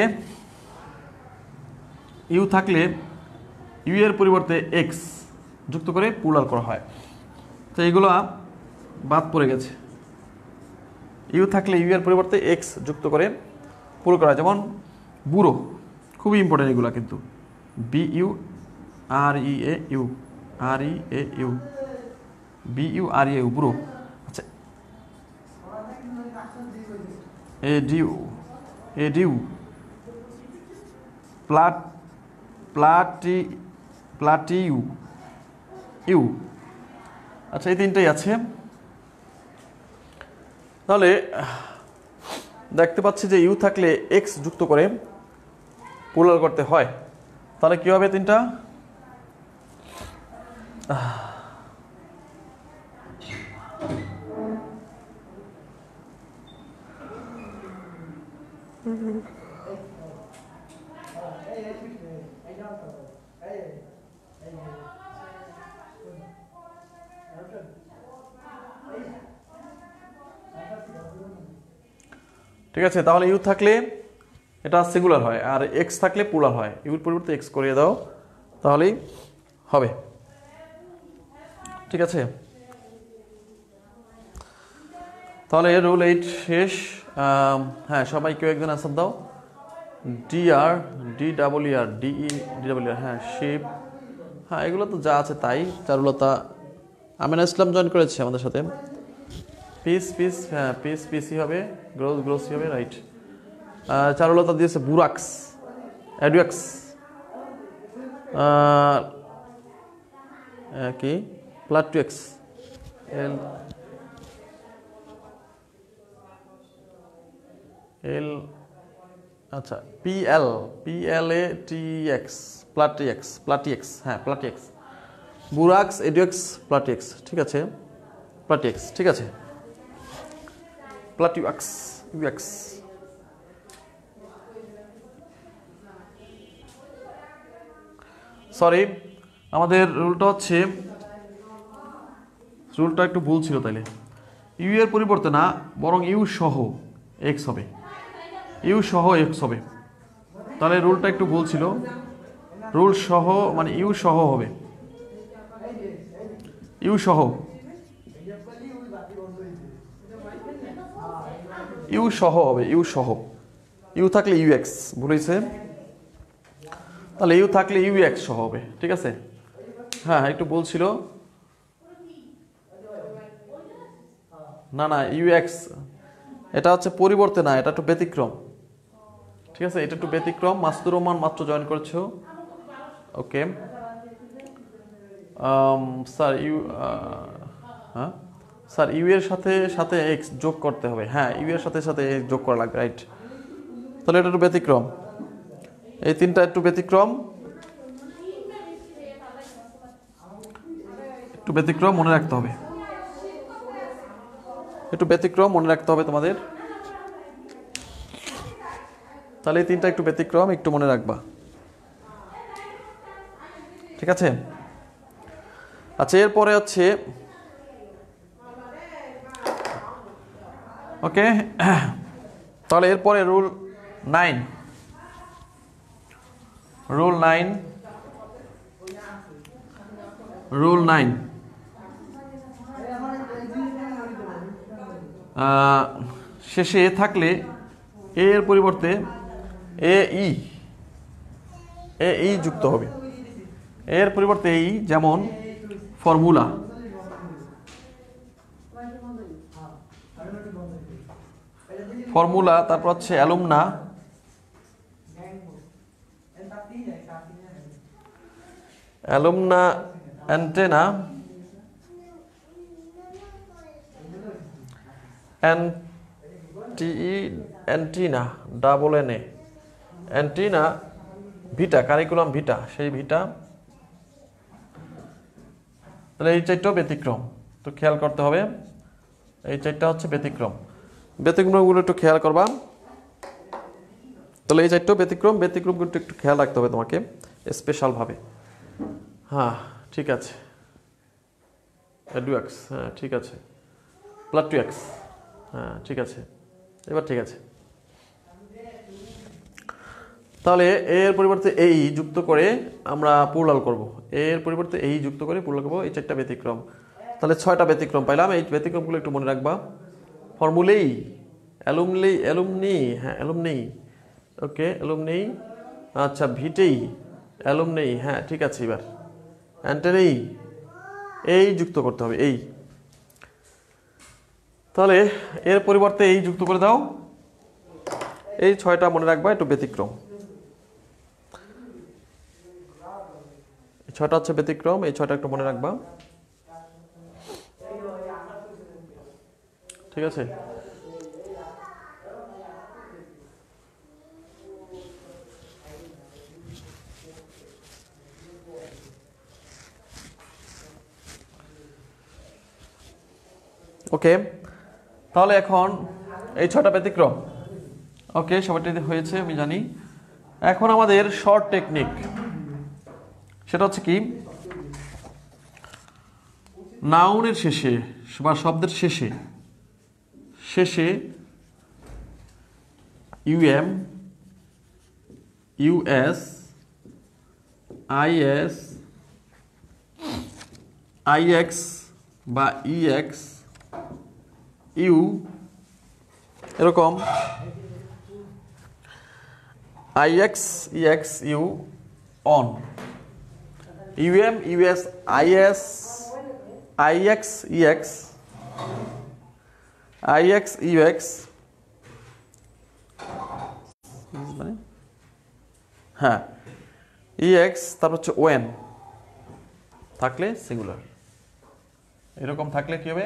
ইউ এর পরিবর্তে এক্স যুক্ত করে প্লুরাল করা হয়। তো এইগুলো বাদ পড়ে গেছে। ইউ থাকলে ইউ এর পরিবর্তে এক্স যুক্ত করে প্লুরাল করা হয়, যেমন বুড়ো, খুবই ইম্পর্টেন্ট এগুলো কিন্তু। BU REAU BUREAU বুড়ো। আচ্ছা, এডিউ প্লাটিউ ইউ। আচ্ছা, এই তিনটাই আছে। তাহলে দেখতে পাচ্ছি যে ইউ থাকলে এক্স যুক্ত করে প্লুরাল করতে হয়। তাহলে কি হবে তিনটা? ঠিক আছে, তাহলে ইউ থাকলে এটা সিঙ্গুলার হয়, আর এক্স থাকলে প্লুরাল হয়। ইউর পরিবর্তে এক্স করিয়ে দাও, তাহলেই হবে। ঠিক আছে, তাহলে রুল 8 শেষ। হ্যাঁ, সবাই কেউ একজন আনসার দাও। DER হ্যাঁ, শিপ, হ্যাঁ, এগুলো তো যা আছে তাই। চারুলতা, আমিনা ইসলাম জয়েন করেছে আমাদের সাথে। পিস, হ্যাঁ, পিসই হবে, গ্রোসই হবে, রাইট। চারুলতা দিয়েছে বুরাক্স, অ্যাডুয়াক্স, কি প্লাটুয়েক্স, এল আচ্ছা PLATX প্লাটিএক্স, হ্যাঁ, প্লাটিএক্স, বুরাক্স, এডুয়েক্স, প্লাটিএক্স। ঠিক আছে, প্লাটিএক্স, ঠিক আছে, প্লাটিওয়াক্স, ইউএক্স। সরি, আমাদের রুলটা একটু ভুল ছিল। তাইলে ইউ এর পরিবর্তে না, বরং ইউ সহ এক্স হবে, ইউ সহ এক্স হবে। তাহলে রুলটা একটু ভুল ছিল, রুল সহ মানে ইউ সহ হবে, ইউ সহ হবে, ইউ থাকলে ইউএক্স, ভুলেছে। তাহলে ইউ থাকলে ইউএক্স সহ হবে। ঠিক আছে, হ্যাঁ, একটু ভুল ছিল। না, ইউএক্স এটা হচ্ছে পরিবর্তে না, এটা একটু ব্যতিক্রম। ঠিক আছে, এটা একটু ব্যতিক্রম। মাসুদুর রহমান মাত্র জয়েন করেছো। ওকে স্যার হ্যাঁ স্যার ইউ এর সাথে সাথে এক্স যোগ করতে হবে। হ্যাঁ, ইউ এর সাথে সাথে এক্স যোগ করা লাগবে, রাইট। তাহলে এটা একটু ব্যতিক্রম, এই তিনটা একটু ব্যতিক্রম, একটু ব্যতিক্রম মনে রাখতে হবে, একটু ব্যতিক্রম মনে রাখতে হবে তোমাদের। তাহলে এই তিনটা একটু ব্যতিক্রম, একটু মনে রাখবা, ঠিক আছে। আচ্ছা, এরপরে হচ্ছে ওকে, তাহলে এরপরে রুল 9, রুল 9, রুল 9 শেষে এ থাকলে এ এর পরিবর্তে এ ই যুক্ত হবে। এর পরিবর্তে এই, যেমন ফর্মুলা, ফর্মুলা, তারপর হচ্ছে alumna, alumna, antenna, antenna, double N A, antenna, vita, curriculum vita, সেই ভিটা। তাহলে এই চারটাও ব্যতিক্রম, তো খেয়াল করতে হবে। এই চারটা হচ্ছে ব্যতিক্রম, ব্যতিক্রমগুলো একটু খেয়াল করবা। তাহলে এই চারটাও ব্যতিক্রম, ব্যতিক্রমগুলো একটু খেয়াল রাখতে হবে তোমাকে স্পেশালভাবে। হ্যাঁ ঠিক আছে, এডুএক্স, হ্যাঁ ঠিক আছে, প্লাস 2x, হ্যাঁ ঠিক আছে, এবার ঠিক আছে। তাহলে এর পরিবর্তে এই যুক্ত করে আমরা প্লুরাল করব, এর পরিবর্তে এই যুক্ত করে প্লুরাল করব। এই চারটা ব্যতিক্রম, তাহলে 6টা ব্যতিক্রম পাইলাম। এই ব্যতিক্রমগুলো একটু মনে রাখবা। ফর্মুলেই, অ্যালুমনি, হ্যাঁ অ্যালুমনি, ওকে অ্যালুমনি, আচ্ছা ভিটেই, অ্যালুমনি, হ্যাঁ ঠিক আছে। এবার অ্যান্টেনেই, এই যুক্ত করতে হবে এই। তাহলে এর পরিবর্তে এই যুক্ত করে দাও। এই 6টা মনে রাখবা, একটু ব্যতিক্রম। 6টা হচ্ছে ব্যতিক্রম, এই 6টা একটু মনে রাখবা, ঠিক আছে। ওকে, তাহলে এখন এই 6টা ব্যতিক্রম, ওকে সবাইটা হয়েছে আমি জানি। এখন আমাদের শর্ট টেকনিক, সেটা হচ্ছে কি, নাউনের শেষে বা শব্দের শেষে ইউএম, ইউএস, আইএস, আইএক্স বা ইএক্স, ইউ, এরকম IX, EX, U, on, UM, US, IS, IX, EX, IX, UX, মানে হ্যাঁ ইএক্স, তারপর হচ্ছে ওয়েন থাকলে সিঙ্গুলার, এরকম থাকলে কি হবে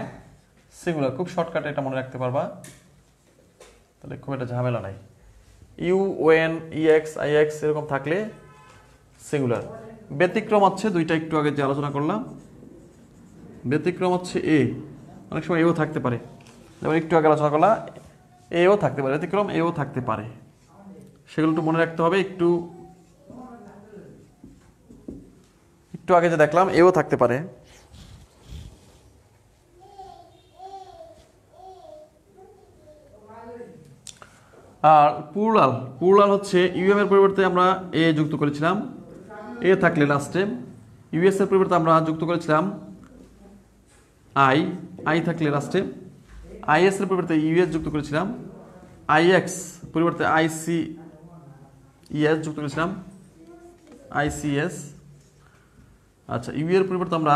সিঙ্গুলার। খুব শর্টকাটে এটা মনে রাখতে পারবা, তাহলে খুব একটা ঝামেলা নাই। ইউ, ওয়েন, ইএক্স, আইএক্স এরকম থাকলে সিঙ্গুলার। ব্যতিক্রম হচ্ছে দুইটা, একটু আগে যে আলোচনা করলাম। ব্যতিক্রম হচ্ছে এ, অনেক সময় এও থাকতে পারে, যেমন একটু আগে আলোচনা করলাম এও থাকতে পারে, ব্যতিক্রম এও থাকতে পারে, সেগুলো একটু মনে রাখতে হবে। একটু আগে যে দেখলাম এও থাকতে পারে। আর প্লুরাল হচ্ছে ইউএম এর পরিবর্তে আমরা এ যুক্ত করেছিলাম, এ থাকলে লাস্টে। ইউএস এর পরিবর্তে আমরা যুক্ত করেছিলাম আই থাকলে লাস্টে। আইএস এর পরিবর্তে ইউএস যুক্ত করেছিলাম, আইএক্স পরিবর্তে আইসি ইএস যুক্ত করেছিলাম, আইসিএস। আচ্ছা, ইউ এর পরিবর্তে আমরা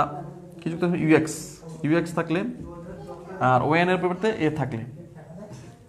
কি যুক্ত করেছিলাম, ইউএক্স থাকলে, আর ওএন এর পরিবর্তে এ থাকলে,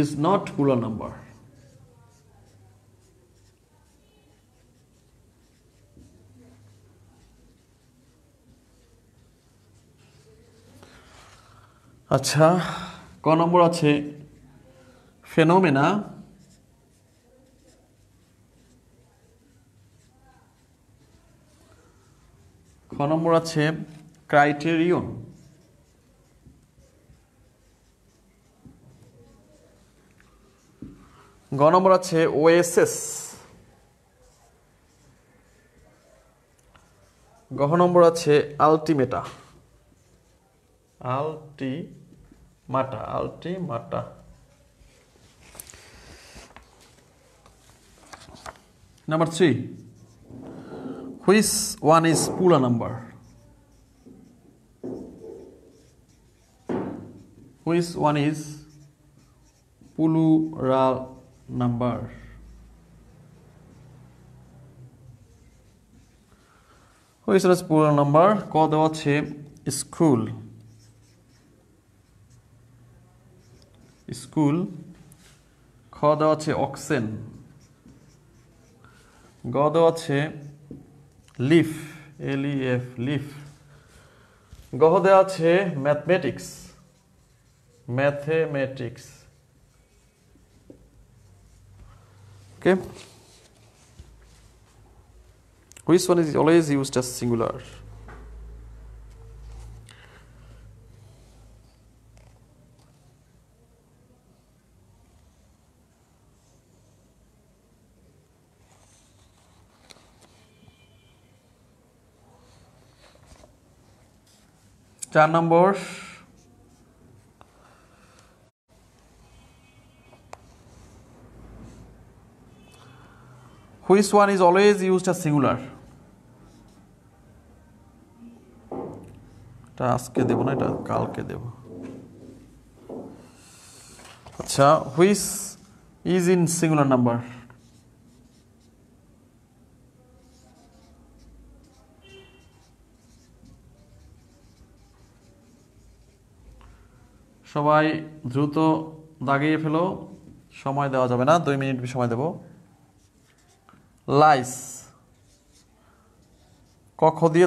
is not plural number. আচ্ছা, ক নম্বর আছে ফেনোমেনা, খ নম্বর আছে ক্রাইটেরিয়ন, গ নম্বর আছে ওএসএস, গ নম্বর আছে আলটিমেটা, আলটিমাটা। Number 3, which one is plural number? Which one is plural number? Which one is plural number? ক দেওয়া আছে স্কুল, স্কুল। খ দেওয়া আছে অক্সেন, গ দেওয়া আছে লিফ, LEF, লিফ। গ দেওয়া আছে mathematics, mathematics. Okay. Which one is always used as singular? চার নম্বর, which one is always used as singular? এটা আজকে দেব না, এটা কালকে দেব। আচ্ছা, which is in singular number? সবাই দ্রুত দাগিয়ে ফেলো, সময় দেওয়া যাবে না, 2 মিনিট সময় দেব। লাইস, কখ দিয়ে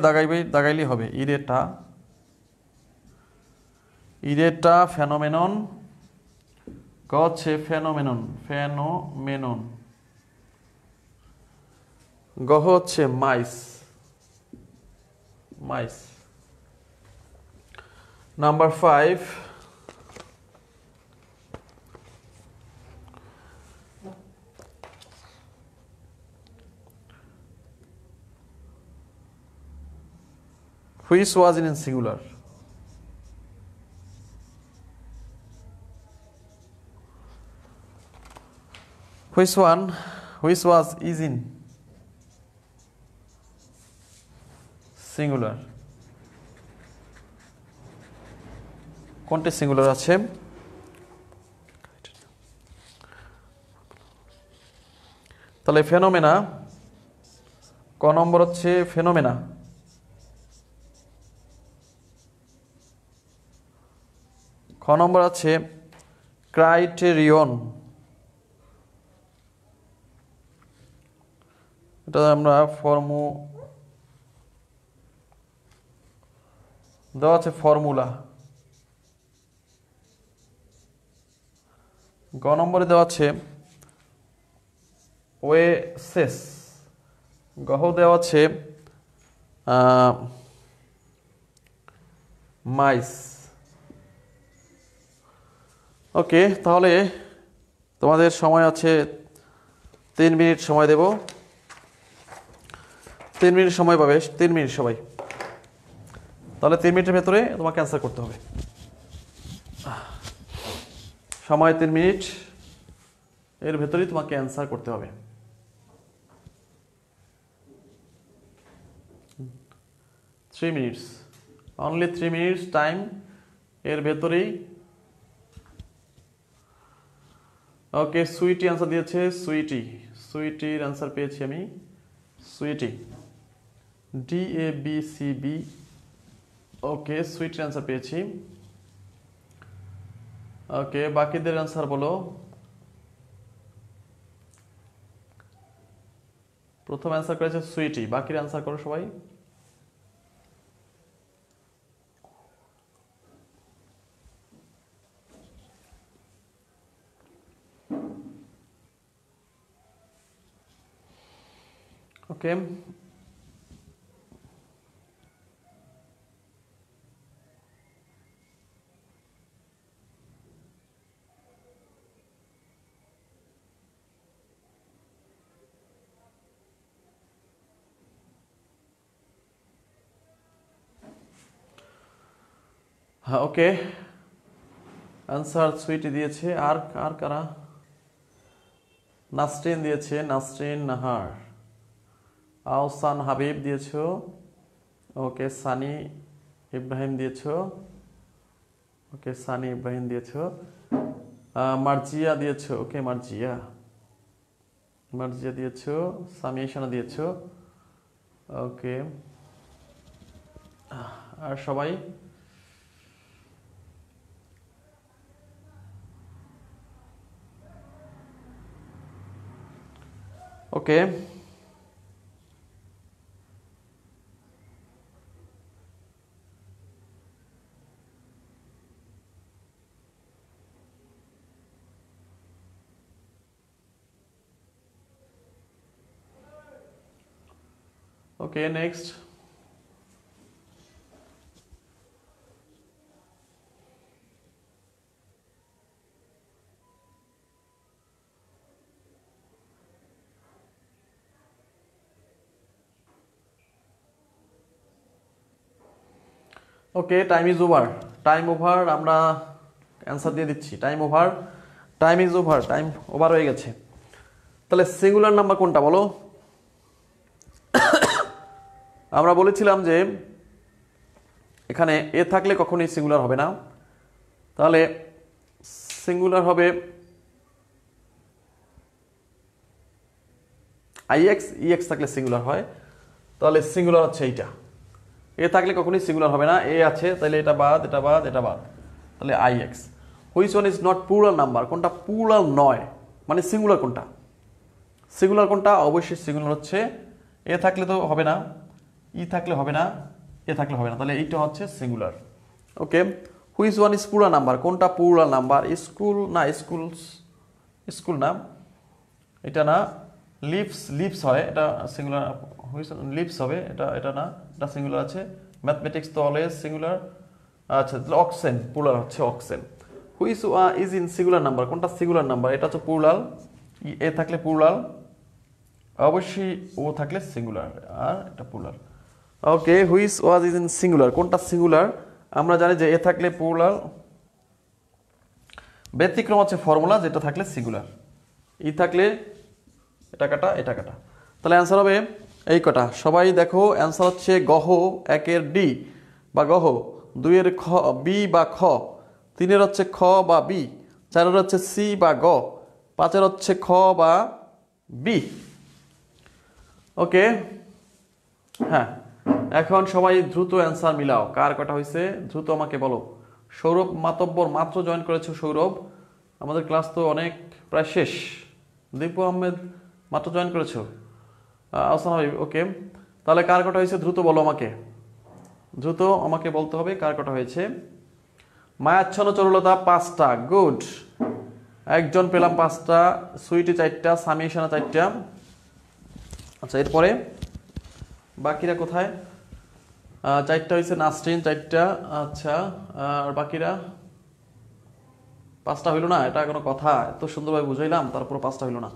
দাগাইলেই হবে। ইরেটা, ইরেটা ফেনোমেনন, ক হচ্ছে ফেনোমেনন, ফেনোমেনন। গহ হচ্ছে mice, mice. Number 5, which was in singular? Which one? Which was is in singular? কোনটি সিঙ্গুলার আছে? তাহলে ফেনোমেনা, ক নম্বর হচ্ছে ফেনোমেনা। খ নম্বর আছে ক্রাইটেরিয়ন, এটা আমরা দেওয়া আছে ফর্মুলা। গ নম্বরে দেওয়া আছে ওএসএস, গহ দেওয়া আছে মাইস। ওকে, তাহলে তোমাদের সময় আছে 3 মিনিট সময় দেব। 3 মিনিট সময় পাবে, 3 মিনিট সবাই। তাহলে 3 মিনিটের ভেতরে তোমাকে অ্যান্সার করতে হবে। সময় 3 মিনিট, এর ভেতরেই তোমাকে অ্যান্সার করতে হবে। 3 মিনিটস, অনলি 3 মিনিটস টাইম, এর ভেতরেই। ওকে, সুইটি অ্যান্সার দিয়েছে, সুইটি, সুইটির অ্যান্সার পেয়েছি আমি, সুইটি, DABCB। ওকে, সুইটির অ্যান্সার পেয়েছি। ওকে, বাকিদের অ্যান্সার বলো। প্রথম অ্যান্সার করেছে সুইটি, বাকির অ্যান্সার করো সবাই। ওকে, হ্যাঁ ওকে, অ্যান্সার সুইটি দিয়েছে। আর আর কারা? নাসরিন দিয়েছে, নাসরিন নাহার। আহসান হাবিব দিয়েছো। ওকে, সানি ইব্রাহিম দিয়েছো। ওকে, সানি ইব্রাহিম দিয়েছো। মার্জিয়া দিয়েছো। ওকে, মার্জিয়া মার্জিয়া দিয়েছো। সামিয়া শানা দিয়েছো। ওকে, আর সবাই? Okay, okay, next. Okay, time is over. Time over, আমরা অ্যান্সার দিয়ে দিচ্ছি। Time over, time is over, time over হয়ে গেছে। তাহলে সিঙ্গুলার নাম্বার কোনটা বলো? আমরা বলেছিলাম যে এখানে এ থাকলে কখনোই সিঙ্গুলার হবে না, তাহলে সিঙ্গুলার হবে আইএক্স, ইএক্স থাকলে সিঙ্গুলার হয়। তাহলে সিঙ্গুলার হচ্ছে এইটা। এ থাকলে কখনোই সিঙ্গুলার হবে না, এ আছে, তাহলে এটা বাদ, এটা বাদ, এটা বাদ, তাহলে IX. Which one is not plural number? কোনটা প্লুরাল নয়, মানে সিঙ্গুলার কোনটা? সিঙ্গুলার কোনটা? অবশ্যই সিঙ্গুলার হচ্ছে এ থাকলে তো হবে না, ই থাকলে হবে না, এ থাকলে হবে না, তাহলে এইটা হচ্ছে singular. Okay, which one is plural number? কোনটা প্লুরাল নাম্বার? স্কুল না, স্কুলস, স্কুল না, এটা না। লিভস, লিভস হয়, এটা সিঙ্গুলার। হুইচ লিভস হবে, এটা এটা না, এটা সিঙ্গুলার আছে। ম্যাথমেটিক্স তো অলওয়েজ সিঙ্গুলার। আচ্ছা, তাহলে অক্সেন, প্লুরাল হচ্ছে oxen. Which is in singular number? কোনটা সিঙ্গুলার নাম্বার? এটা হচ্ছে প্লুরাল। এ থাকলে প্লুরাল, অবশ্যই ও থাকলে সিঙ্গুলার, আর এটা plural. Okay, which was is in singular? কোনটা সিঙ্গুলার? আমরা জানি যে এ থাকলে প্লুরাল, ব্যতিক্রম হচ্ছে ফর্মুলা, যেটা থাকলে সিঙ্গুলার। ই থাকলে এটা কাটা, এটা কাটা, তাহলে অ্যান্সার হবে এই কটা। সবাই দেখো, অ্যান্সার হচ্ছে গহ, একের ডি বা গহ, দুইয়ের খ বি বা খ, তিনের হচ্ছে খ বা বি, চারের হচ্ছে সি বা গ, পাঁচের হচ্ছে খ বা বি। ওকে, হ্যাঁ, এখন সবাই দ্রুত অ্যান্সার মিলাও, কার কটা হয়েছে দ্রুত আমাকে বলো। সৌরভ মাতব্বর মাত্র জয়েন করেছো। সৌরভ, আমাদের ক্লাস তো অনেক প্রায় শেষ। দীপু আহমেদ মাত্র জয়েন করেছো। আহসান হাবিব, ওকে, তাহলে কার কটা হয়েছে দ্রুত বলো আমাকে, দ্রুত আমাকে বলতে হবে কার কটা হয়েছে। মায়াচ্ছন্ন চরুলতা 5টা, গুড, একজন পেলাম 5টা, সুইটি 4টা, সামি সানা 4টা। আচ্ছা, এরপরে বাকিরা কোথায়? 4টা হয়েছে, নাসরিন 4টা। আচ্ছা, আর বাকিরা 5টা হইল না? এটা কোনো কথা? এত সুন্দরভাবে বুঝাইলাম, তারপর 5টা হইল না।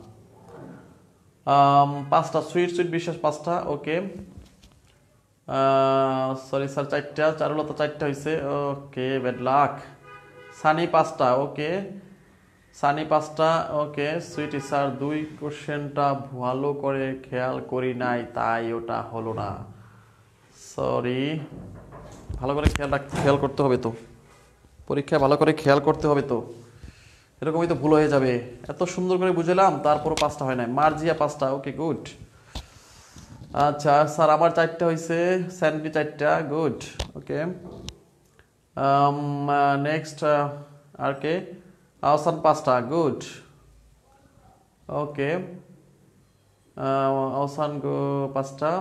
5টা, সুইট সুইট বিশ্বাস 5টা, ওকে। সরি স্যার, 4টা, চারুলতা 4টা হয়েছে, ওকে, ব্যাড লাক। সানি 5টা, ওকে, সানি 5টা, ওকে। সুইটি স্যার 2 কোশ্চেনটা ভালো করে খেয়াল করি নাই, তাই ওটা হলো না, সরি। ভালো করে খেয়াল করতে হবে তো, পরীক্ষায় ভালো করে খেয়াল করতে হবে তো, এরকমই তো ভুল হয়ে যাবে। এত সুন্দর করে বুঝলাম, তারপরও 5টা হয় নাই। মার্জিয়া 5টা, ওকে, গুড। আচ্ছা স্যার, আমার 4টা হয়েছে, স্যান্ডি 4টা, গুড, ওকে। নেক্সট আর কে? আহসান 5টা, গুড। ওকে, আহসান 5টা,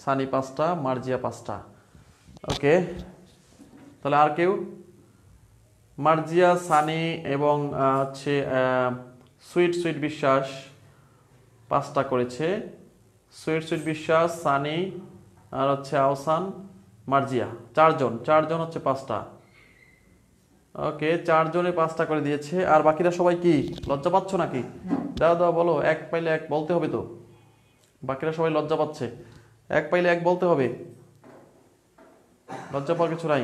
সানি 5টা, মার্জিয়া 5টা। ওকে, তাহলে আর কেউ? মার্জিয়া, সানি এবং হচ্ছে সুইট সুইট বিশ্বাস 5টা করেছে। সুইট সুইট বিশ্বাস, সানি, আর হচ্ছে আহসান, মার্জিয়া, 4জন হচ্ছে 5টা। ওকে, 4জনে 5টা করে দিয়েছে। আর বাকিরা সবাই কি লজ্জা পাচ্ছ নাকি? দাও দাও, বলো। এক পাইলে এক বলতে হবে তো। বাকিরা সবাই লজ্জা পাচ্ছে, এক পাইলে এক বলতে হবে, লজ্জা পাওয়ার কিছু নাই।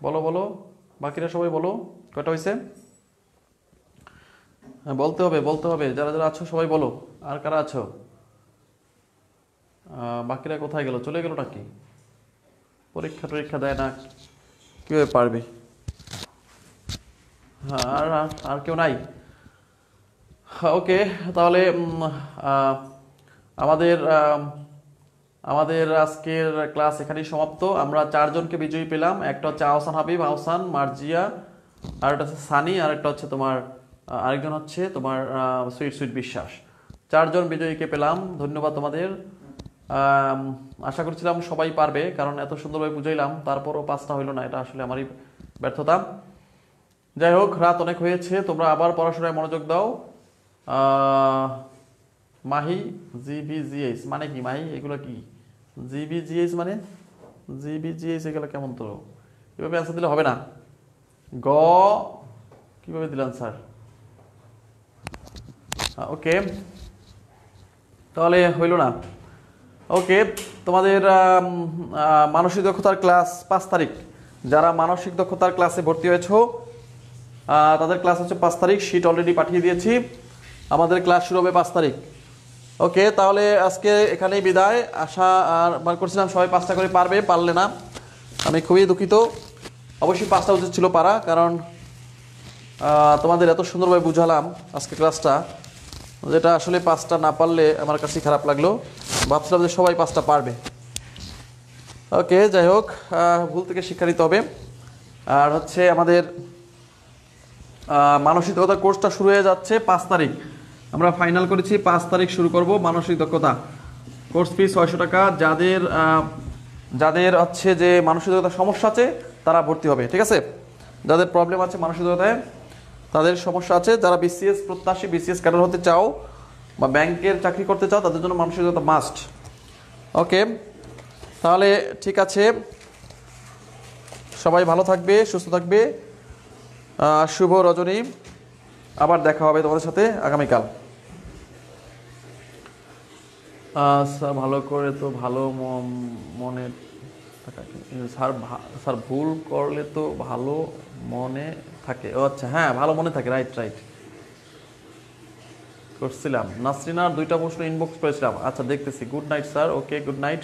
বলো বলো, বাকিরা সবাই বলো কয়টা হয়েছে। হ্যাঁ, বলতে হবে বলতে হবে, যারা যারা আছো সবাই বলো। আর কারা আছো? বাকিরা কোথায় গেল? চলে গেল নাকি? পরীক্ষা টরীক্ষা দেয় না, কিভাবে পারবে? হ্যাঁ, আর আর কেউ নাই? ওকে, তাহলে আমাদের আমাদের আজকের ক্লাস এখানেই সমাপ্ত। আমরা 4জনকে বিজয়ী পেলাম। একটা হচ্ছে আহসান হাবিব, আহসান, মার্জিয়া, আর একটা হচ্ছে সানি, আর একটা হচ্ছে তোমার আরেকজন হচ্ছে তোমার সুইট সুইট বিশ্বাস। 4জন বিজয়ীকে পেলাম, ধন্যবাদ তোমাদের। আশা করছিলাম সবাই পারবে, কারণ এত সুন্দরভাবে বুঝাইলাম, তারপরও 5টা হইলো না, এটা আসলে আমারই ব্যর্থতা। যাই হোক, রাত অনেক হয়েছে, তোমরা আবার পড়াশোনায় মনোযোগ দাও। মাহি, জিবিজিএস মানে কি মাহি? এগুলো কি জিবিজিএস মানে? জিবিজিএস এগুলো কেমন? তো এভাবে অ্যান্সার দিলে হবে না। গ কিভাবে দিলেন স্যার? ওকে, তাহলে হইল না। ওকে, তোমাদের মানসিক দক্ষতার ক্লাস 5 তারিখ। যারা মানসিক দক্ষতার ক্লাসে ভর্তি হয়েছো তাদের ক্লাস হচ্ছে 5 তারিখ। শীট অলরেডি পাঠিয়ে দিয়েছি। আমাদের ক্লাস শুরু হবে 5 তারিখ। ওকে, তাহলে আজকে এখানেই বিদায়। আশা আর করছিলাম সবাই 5টা করে পারবে, পারলে না, আমি খুবই দুঃখিত। অবশ্যই 5টা উচিত ছিল পারা, কারণ তোমাদের এত সুন্দরভাবে বুঝালাম আজকে ক্লাসটা, যেটা আসলে 5টা না পারলে আমার কাছে খারাপ লাগলো। ভাবছিলাম যে সবাই 5টা পারবে। ওকে, যাই হোক, ভুল থেকে শিক্ষা নিতে হবে। আর হচ্ছে আমাদের মানসিক দক্ষতা কোর্সটা শুরু হয়ে যাচ্ছে 5 তারিখ। আমরা ফাইনাল করেছি 5 তারিখ শুরু করব মানসিক দক্ষতা কোর্স। ফি 600 টাকা। যাদের যাদের হচ্ছে যে মানসিক দক্ষতার সমস্যা আছে তারা ভর্তি হবে, ঠিক আছে? যাদের প্রবলেম আছে মানসিক দক্ষতায়, তাদের সমস্যা আছে, যারা বিসিএস প্রত্যাশী, বিসিএস ক্যাডার হতে চাও বা ব্যাংকের চাকরি করতে চাও, তাদের জন্য মানসিক দক্ষতা মাস্ট। ওকে, তাহলে ঠিক আছে, সবাই ভালো থাকবে, সুস্থ থাকবে। শুভ রজনী, আবার দেখা হবে তোমাদের সাথে আগামীকাল। স্যার ভালো করে তো ভালো মনে স্যার ভুল করলে তো ভালো মনে থাকে। ও আচ্ছা, হ্যাঁ, ভালো মনে থাকে, রাইট রাইট করছিলাম। নাসরিনার 2টা প্রশ্ন ইনবক্স করেছিলাম। আচ্ছা, দেখতেছি। Good night sir. Okay, good night.